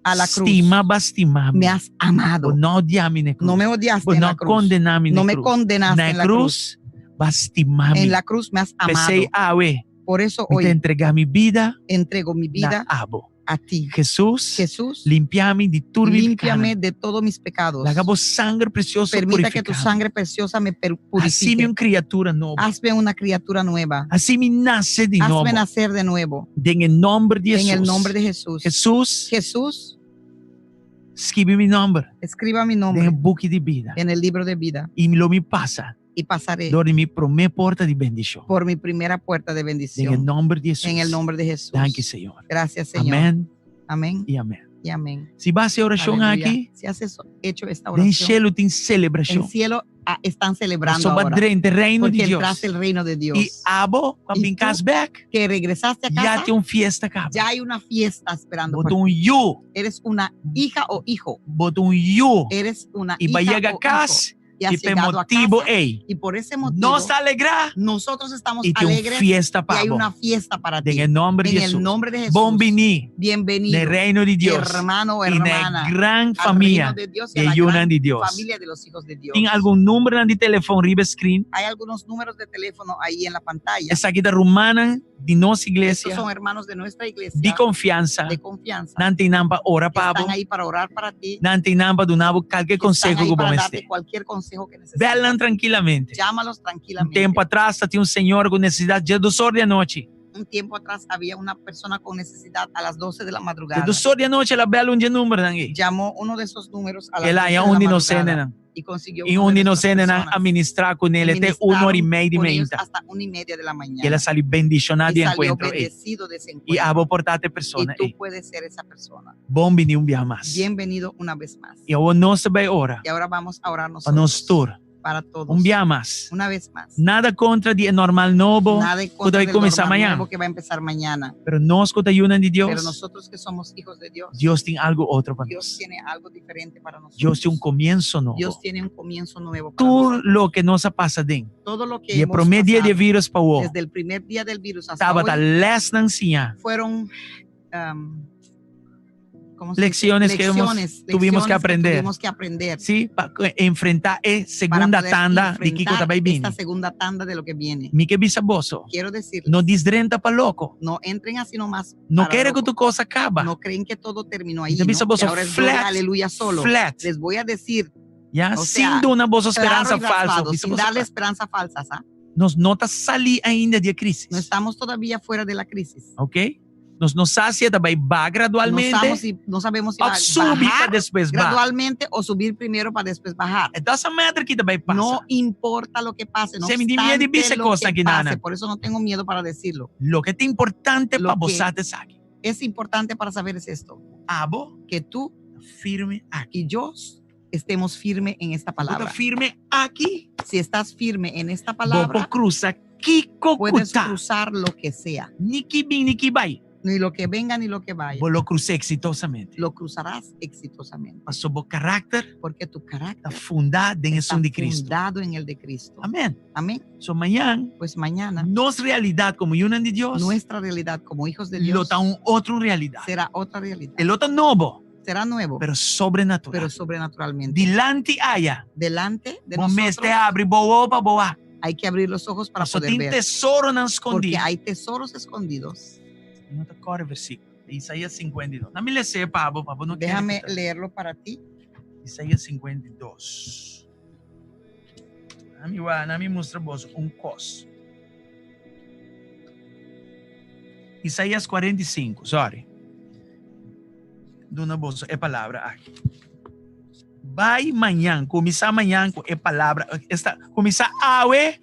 a la cruz. estima bastimami. Me has amado. No odiami na cruz. No me odiaste Pues en no la cruz. condenami No na me cruz. condenaste Na en la cruz. bastimami. En la cruz me has amado. Pensei, awe, Por eso me te hoy entregar mi vida entrego mi vida na abo. a ti. Jesús, Jesús, limpiame de turbi límpiame de todos mis pecados. Lagabo sangre preciosa Permita que tu purificada. sangre preciosa me Assim purifique. me criatura nova. Hazme una criatura nueva. Assim me nasce de novo. Hazme nacer de nuevo. En el nombre de En Jesús. el nombre de Jesús. Jesús, Jesús, escribe mi nombre escriba mi en el nombre book de vida. en el libro de vida Y lo me pasa. y pasaré Donde mi primer porta de bendición. por mi primera puerta de En el bendición. nombre de Jesús. En el nombre de Jesús. Danke, Señor. Gracias, Señor. Amén Amén y amén. y amén. Si vas a hacer oración Aleluya. aquí, Si has hecho esta en oración, cielo tem en celebración. cielo están celebrando Somos ahora. dentro del reino de Porque Dios. entraste el reino de Dios. Y abo, cuando Y vincas tú, back, que regresaste a ya casa, tem uma fiesta acá. ya hay una fiesta esperando por Botou ti. yo. Eres una hija o hijo. Botou yo. Eres una Y va hija llegar a o casa, hijo. y has E per llegado a motivo casa, ei, y por ese motivo nos alegra nosotros estamos e tem alegres fiesta y para hay vos. una fiesta para ti. En nome de En Jesus. el nombre de Jesús. Bom venir Bienvenido, nel reino di Dio hermano o e nella hermana, gran al famiglia reino de Dios y a de la Yunan gran di Dio. familia de los hijos de Dios. Tem algum número de telefone riba screen? Hay algunos números de teléfono ahí en la pantalla. Essa aqui da Romana de nossa Estos igreja son hermanos de nuestra iglesia de confiança. de confianza. Não tem nada ora Que para están ahí para orar para ti. não tem nada donar qualquer Que están conselho ahí que para bom darte este. cualquier consejo que necesites. Velam tranquilamente. Llámalos Um tranquilamente. tempo atrás tinha senhor com necessidade de 2 horas da noite. Un tiempo atrás había una persona con necesidad a las 12 de la De madrugada. 2 horas da noite ela bela número nangue. Llamó uno de esos números a las Ela 12 é de la onde madrugada não y consiguió e uno de onde não esas sendo personas. administrar com ele até Ministraron 1 hora e meia de con ellos manhã. hasta 1:30 de la mañana. E ela saiu bendicionada y de salió encontro. bendecido de ese E encuentro. abo portate Y persona. tú puedes ser esa persona. Bom venir dia mais. Bienvenido una vez más. E eu não sei ora. Y ahora vamos a orar Para nós nosotros tour. para todos. Dia mais. Una vez más. Nada contra dia normal novo. Nada en Que contra vai del começar normal amanhã. nuevo que va a empezar mañana. Pero nós que ayunan de Pero Deus. nosotros que somos hijos de Dios, Deus tem algo outro para Dios nós. tiene algo diferente para nosotros. Deus tem começo novo. Dios tiene un comienzo nuevo para Tudo nosotros. lo que nos passa dentro. Todo lo que E o hemos primeiro dia de pasado vírus para o desde el primer día del virus hasta estava hoy da les na anciã. fueron ¿cómo se dice? Lecciones que tuvimos que aprender. Tuvimos que aprender Sim, para enfrentar a para segunda poder tanda de Kiko enfrentar também esta vindo. segunda tanda de lo que viene. Mi que bisaboso. Quiero decir, No desdrenta para louco. no entren así nomás. No para quer que loco. tu cosa acaba. No creen que todo terminó ahí, Então, ¿no? bisaboso, Que ahora es gloria, flat, aleluya solo. flat. Les voy a decir, Ya, o sem sea, dar uma boa claro esperança y falsa. raspado, sin Bisaboso, darle esperanza falsas, ¿ah? Nós não está salir ainda de crise. No estamos todavía fuera de la crisis. Ok? Nós não sacia também vai gradualmente. No sabemos si Ou va a subir para bajar depois vai. gradualmente o subir primero para después bajar. Então essa medra que também passa. No importa lo que pase, no Se me divide obstante bice lo cosa que que pase, nana. por eso no tengo miedo para decirlo. Lo que é importante Lo para que- você te saque. Es importante para saber es esto, Abo que tú firme aqui. y yo estemos firmes en esta Puta palabra. firme aqui. Si estás firme en esta Vou palabra, cruza Kiko puedes Kuta. cruzar lo que sea, Ni que vem, ni que vai. ni lo que venga ni lo que vaya. Vou lo cruzar exitosamente. Lo cruzarás exitosamente, Passou o caráter porque tu carácter está fundado em está Jesus de Cristo. fundado en el de Cristo. Amém. Amén. So amanhã, Pues mañana nossa realidade como Yunan de Deus, nuestra realidad como hijos de lo Dios está outra realidade. será otra realidad. El outro novo, Será nuevo, pero sobrenatural. pero sobrenaturalmente. Dilante haya. Delante de O mês nosotros te abre boa para boa. hay que abrir los ojos para Só poder tem ver, tesouro não porque escondido. hay tesoros escondidos. Não te corre versículo. Isaías 52. Não me lê, Pablo. Pablo não quer. Déjame leerlo para ti. Isaías 52. Não me mostra vos cos. Isaías 45, sorry. Dona bolsa, é palavra aqui. Vai amanhã, começar amanhã com é palavra, começar awe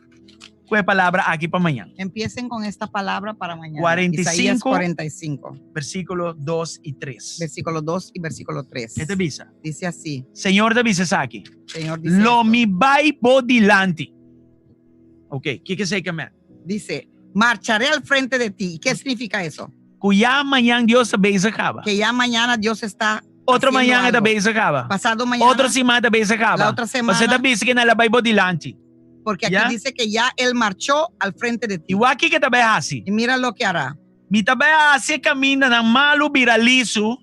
com é palavra aqui para amanhã. Empiecen con esta palabra para mañana. 45. Isaías 45, Versículo 2 y 3. versículo 2 y versículo 3. ¿Qué te avisa? Dice así, Senhor te avisa aqui. Señor dice, Lo esto. mi vai por dilante. Ok, ¿qué que sei que me? Dice, marcharé al frente de ti. ¿Qué significa eso? Cuya amanhã Deus também se acaba. Que ya mañana Dios está Outra haciendo manhã algo. também se acaba. Pasado mañana, Outra semana também se acaba. la otra semana, Você também que ela vai por dilante. porque aquí ¿Ya? dice que ya Él marchó al frente de ti. Igual aqui que também é assim. Y mira lo que hará. Mi também é assim caminha na malo viralizo.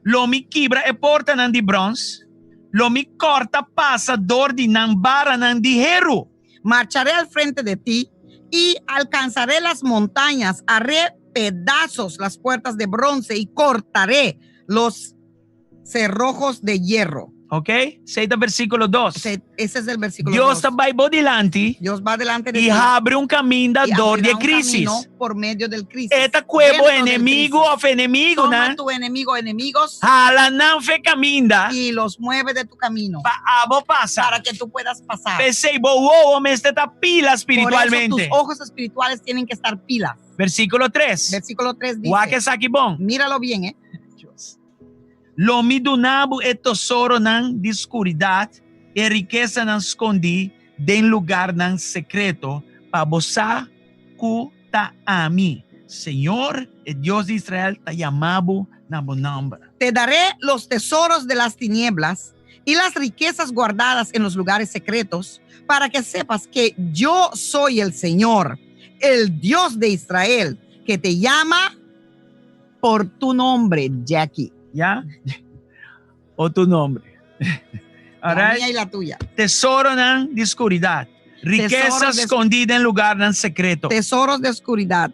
Lo mi quebra e porta nan de bronze. Lo mi corta passa dor de nan bara nan de hero. Marcharé al frente de ti y alcanzaré las montañas, haré pedazos las puertas de bronce y cortaré los cerrojos de hierro. Ok? Seita versículo 2. Ese es el versículo Deus 2. vai por dilante Dios va delante de e ti abre caminho da y dor de abrirá un crisis. camino por medio del crisis. Eta cuevo Dentro del enemigo crisis. of enemigo, Toma né? tu enemigo o enemigos Hala não fe caminda. y los mueve de tu camino Pa abo passa. para que tú puedas pasar. Pensei, boa, homem, este tá pila Por eso espiritualmente. tus ojos espirituales tienen que estar pilas. Versículo 3. Versículo 3 dice, Guaque saque bom. míralo bien, Lo mi do nabo é tesouro nan de escuridade e riqueza nan escondi de lugar nan secreto para boçar cuta a mim. Senhor, o Deus de Israel, te llamado na bonambra. te daré los tesoros de las tinieblas y las riquezas guardadas en los lugares secretos, para que sepas que yo soy el Señor, el Dios de Israel, que te llama por tu nombre, Jackie. ¿Ya? O tu nombre. La Alright? mía y la tuya. Tesoro de oscuridad. Riquezas Tesoros de- escondidas en lugar secreto. Tesoros de oscuridad,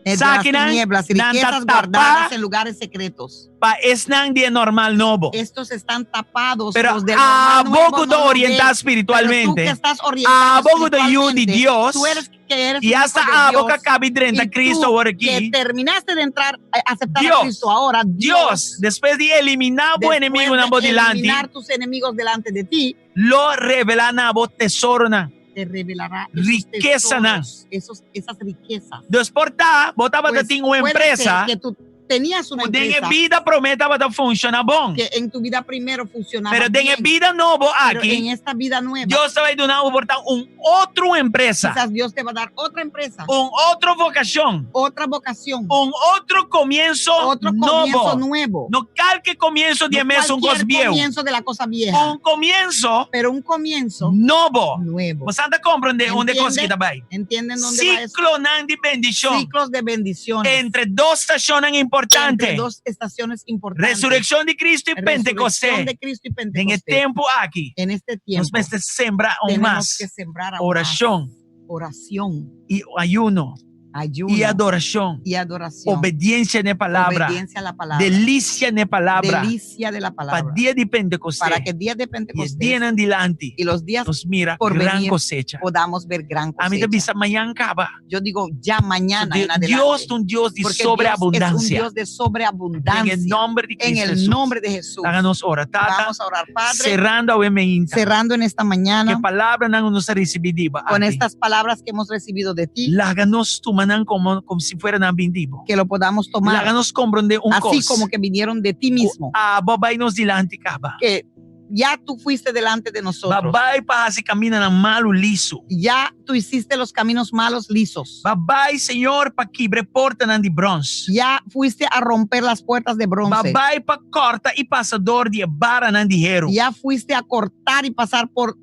de las Sakinan, tinieblas y nanta riquezas tapa. guardadas en lugares secretos. Pa esnang dia normal nobo. Estos están tapados. Pero los del normal nuevo abogo no to lo orientar ven. espiritualmente. Pero tú que estás orientado Abogo to you espiritualmente, de Dios. tú eres que eres Y un hijo hasta de aboga Dios, cabe drenta y Cristo tú por que aquí. terminaste de entrar a aceptar Dios, a Cristo ahora, Dios, después de eliminar después buen enemigo de na bo delante, eliminar tus enemigos delante de ti, lo revela na bo tesoro na. te revelará esos Riqueza na. tesoros, esas riquezas. Después ta, botaba Pues, de ting una puede empresa. ser que tú tenías una Den empresa vida prometa para funcionar bon. que en tu vida primero funcionaba Pero den bien, vida novo pero en aquí. esta vida nueva Dios te va a dar una oportunidad, un otro empresa, quizás Dios te va a dar otra empresa, un otro vocación, otra vocación, un otro comienzo otro comienzo novo. nuevo. No calque comienzo de No mes un cualquier cos viejo. comienzo de la cosa vieja, Un comienzo pero un comienzo novo. nuevo. Você anda comprende onde ¿Entiende? cosa que tá vai? ¿Entienden dónde va eso? Ciclo de bendición Ciclos de bendiciones entre dos estaciones entre importantes. dos estaciones importantes. Resurrección de Cristo y Resurrección Pentecostés. de Cristo y En el Pentecostés. tiempo aquí, En este tiempo nos vamos a sembrar aún tenemos más que sembrar aún oración más. Oración, y ayuno ayuno y adoración. y adoración. Obediencia en palabra. Obediencia a la palabra. Delicia en palabra. Delicia de la Para palabra. día de Pentecostés. Para que el día de Y el Pentecostés día en adelante y los días nos mira por gran venir cosecha. podamos ver gran A mí te cosecha. avisa mañana acaba. Yo digo ya mañana en adelante. Dios es un Dios de Porque Dios es sobreabundancia. un Dios de sobreabundancia. En el nombre de En Cristo el Jesús. nombre de Jesús. Háganos orar. Tata, Vamos a orar, Padre, cerrando a Wemeinta. cerrando en esta mañana Que palabra no nos recibida. con estas palabras que hemos recibido de ti, Láganos tu manan como si fueran a bendivo. que lo podamos tomar Láganos comprender un así cos. como que vinieron de ti mismo, A babay nos dilante caba. que ya tú fuiste delante de nosotros, Babay pa así caminan a malo liso. ya tú hiciste los caminos malos lisos, Babay, Señor, pa quibre porta de bronze. ya fuiste a romper las puertas de bronce, Babay pa corta y pasador de barra de hierro. ya fuiste a cortar y pasar por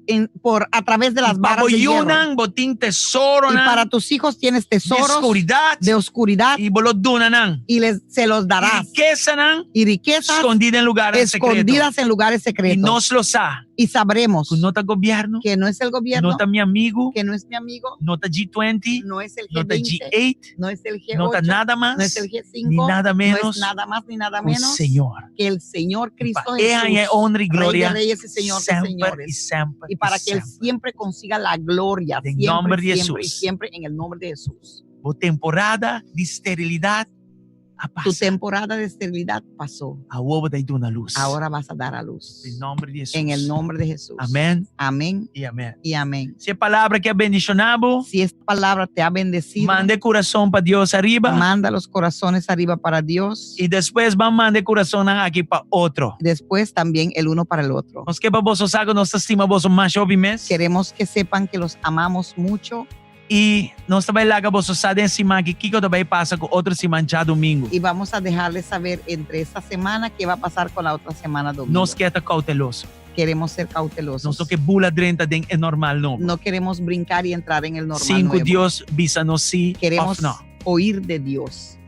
a través de las barras de hierro. Baboyunan, botín tesoro Y para nan. tus hijos tienes De tesoros oscuridad. de oscuridad Y bolodunanan. y se los darás, Riqueza nan. y riquezas Escondida en lugares secretos. escondidas en lugares Y secretos, nos lo sa. y sabremos No está gobierno. que no es el No gobierno, está mi amigo. que no es mi amigo, No está G20. no es el No está G20, G8. no es el G8, No está nada más. no es el G5, Ni nada no menos. es nada más ni nada Un menos Señor. que el Señor Cristo Pa' Jesús, ella honra y Rey gloria. de reyes y Señor de Siempre y señores, siempre. y para que Él siempre. siempre consiga la gloria, En siempre, nombre de siempre y Jesús. siempre en el nombre de Jesús. O temporada de esterilidad a Tu pasa. temporada de esterilidad pasó, A huevo de una luz. ahora vas a dar a luz. En nombre de Jesús. En el nombre de Jesús. Amén Amén y amén. y amén. Si es palabra que ha bendicionado, Si esta palabra te ha bendecido, mande corazón para Dios arriba. manda los corazones arriba para Dios. Y después va a mandar corazón aquí para otro. Después también el uno para el otro. Nos que vos hago, nos estima vos más mes. Queremos que sepan que los amamos mucho Y nos também laga vos sabe encima que Kiko também pasa con otro semana ya domingo. y vamos a dejarles saber entre esta semana qué va a pasar con la otra semana domingo. Nos queda cauteloso. Queremos ser cautelosos. Nos que bula drenta den é normal no. No queremos brincar y entrar en el normal. Cinco nuevo. Dios visa no sí. Queremos off no. oír de Dios.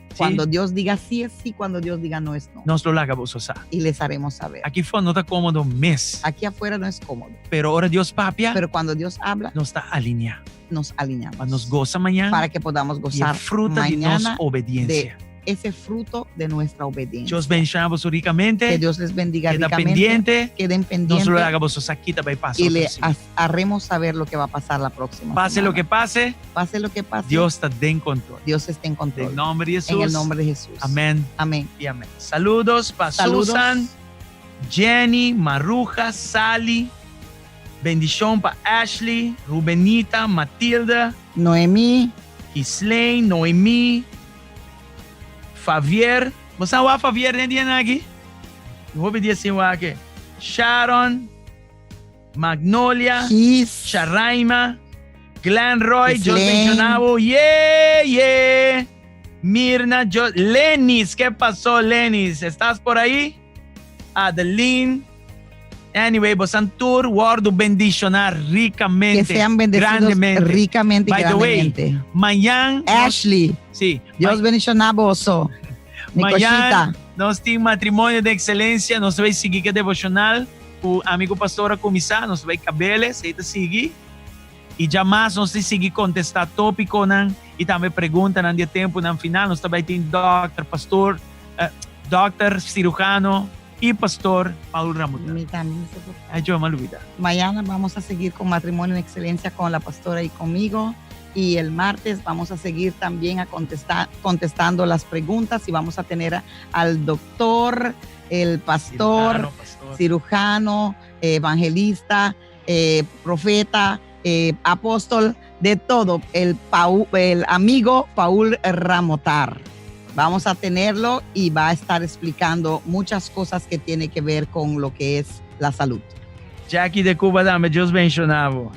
Sí. Cuando Dios diga sí es sí, cuando Dios diga no es no. Nos lo laga vos Y les haremos saber. Aquí fue no está cómodo mes. Aquí afuera no es cómodo, Pero ahora Dios papia pero cuando Dios habla, nos está alineado. nos alineamos. Para nos goza mañana. Para que podamos Y gozar fruta de mañana nos obediencia. ese fruto de nuestra obediencia. Dios bendiga vos ricamente. Que Dios les bendiga Queda ricamente. pendiente. Queden Nos pendientes lo haga vos aquí también pasa. y le haremos saber lo que va a pasar la próxima Pase semana. lo que pase, Pase lo que pase, Dios está en control. Dios está en control. En nombre de Jesús. En el nombre de Jesús. Amén Amén. y amén. Saludos para Saludos. Susan, Jenny, Maruja, Sally. Bendición para Ashley, Rubenita, Matilda, Noemí, Kislaine, Noemí, Favier. Você não vai Favier nem dia aqui? Eu vou pedir assim aqui. Sharon, Magnolia, Kiss, Sharaima, Glenn Roy, Dios Kislaine. mencionado. Yeah. Mirna, Lenis, ¿qué pasó, Lenis? ¿Estás por ahí? Adeline, Anyway, bosan tour, guardo bendicionar Que ricamente, sean bendecidos grandemente. ricamente y By the way, grandemente. mañana, Ashley, sí, Dios bendicionar boso. Mi Mañana cosita. nós temos matrimônio de excelência, nós vamos seguir que devocional, o amigo pastor a começar, nós vamos cabeles, aí seguir. E jamais nós vamos seguir contestar tópico, não, e também pergunta não de tempo no final, nós também tem doctor, pastor, doctor, cirujano y pastor Paul Ramón. Ay, yo me olvidé. Mañana vamos a seguir con Matrimonio en Excelencia con la pastora y conmigo. Y el martes vamos a seguir también contestando las preguntas y vamos a tener al doctor, el pastor, cirujano, evangelista, profeta, apóstol, de todo, el amigo Paul Ramotar. Vamos a tenerlo y va a estar explicando muchas cosas que tiene que ver con lo que es la salud. Jackie de Cuba, dame, Dios mencionaba.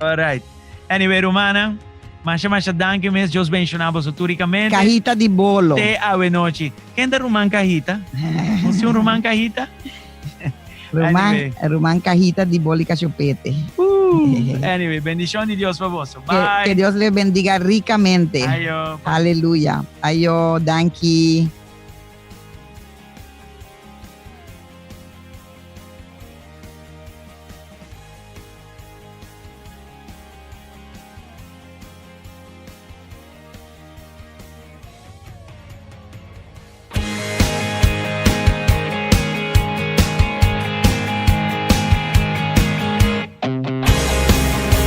All right. Anyway, Romana, masha danke mes, Dios mencionaba saturicamente. Cajita de bolo. Te ave noche. ¿Quién de Román Cajita? ¿Usted un Román Cajita? Román Cajita de bolo y cachupete. Anyway, bendición y Dios famoso. Bye. Que Dios le bendiga ricamente. Ayo. Aleluya. Ayo, danke.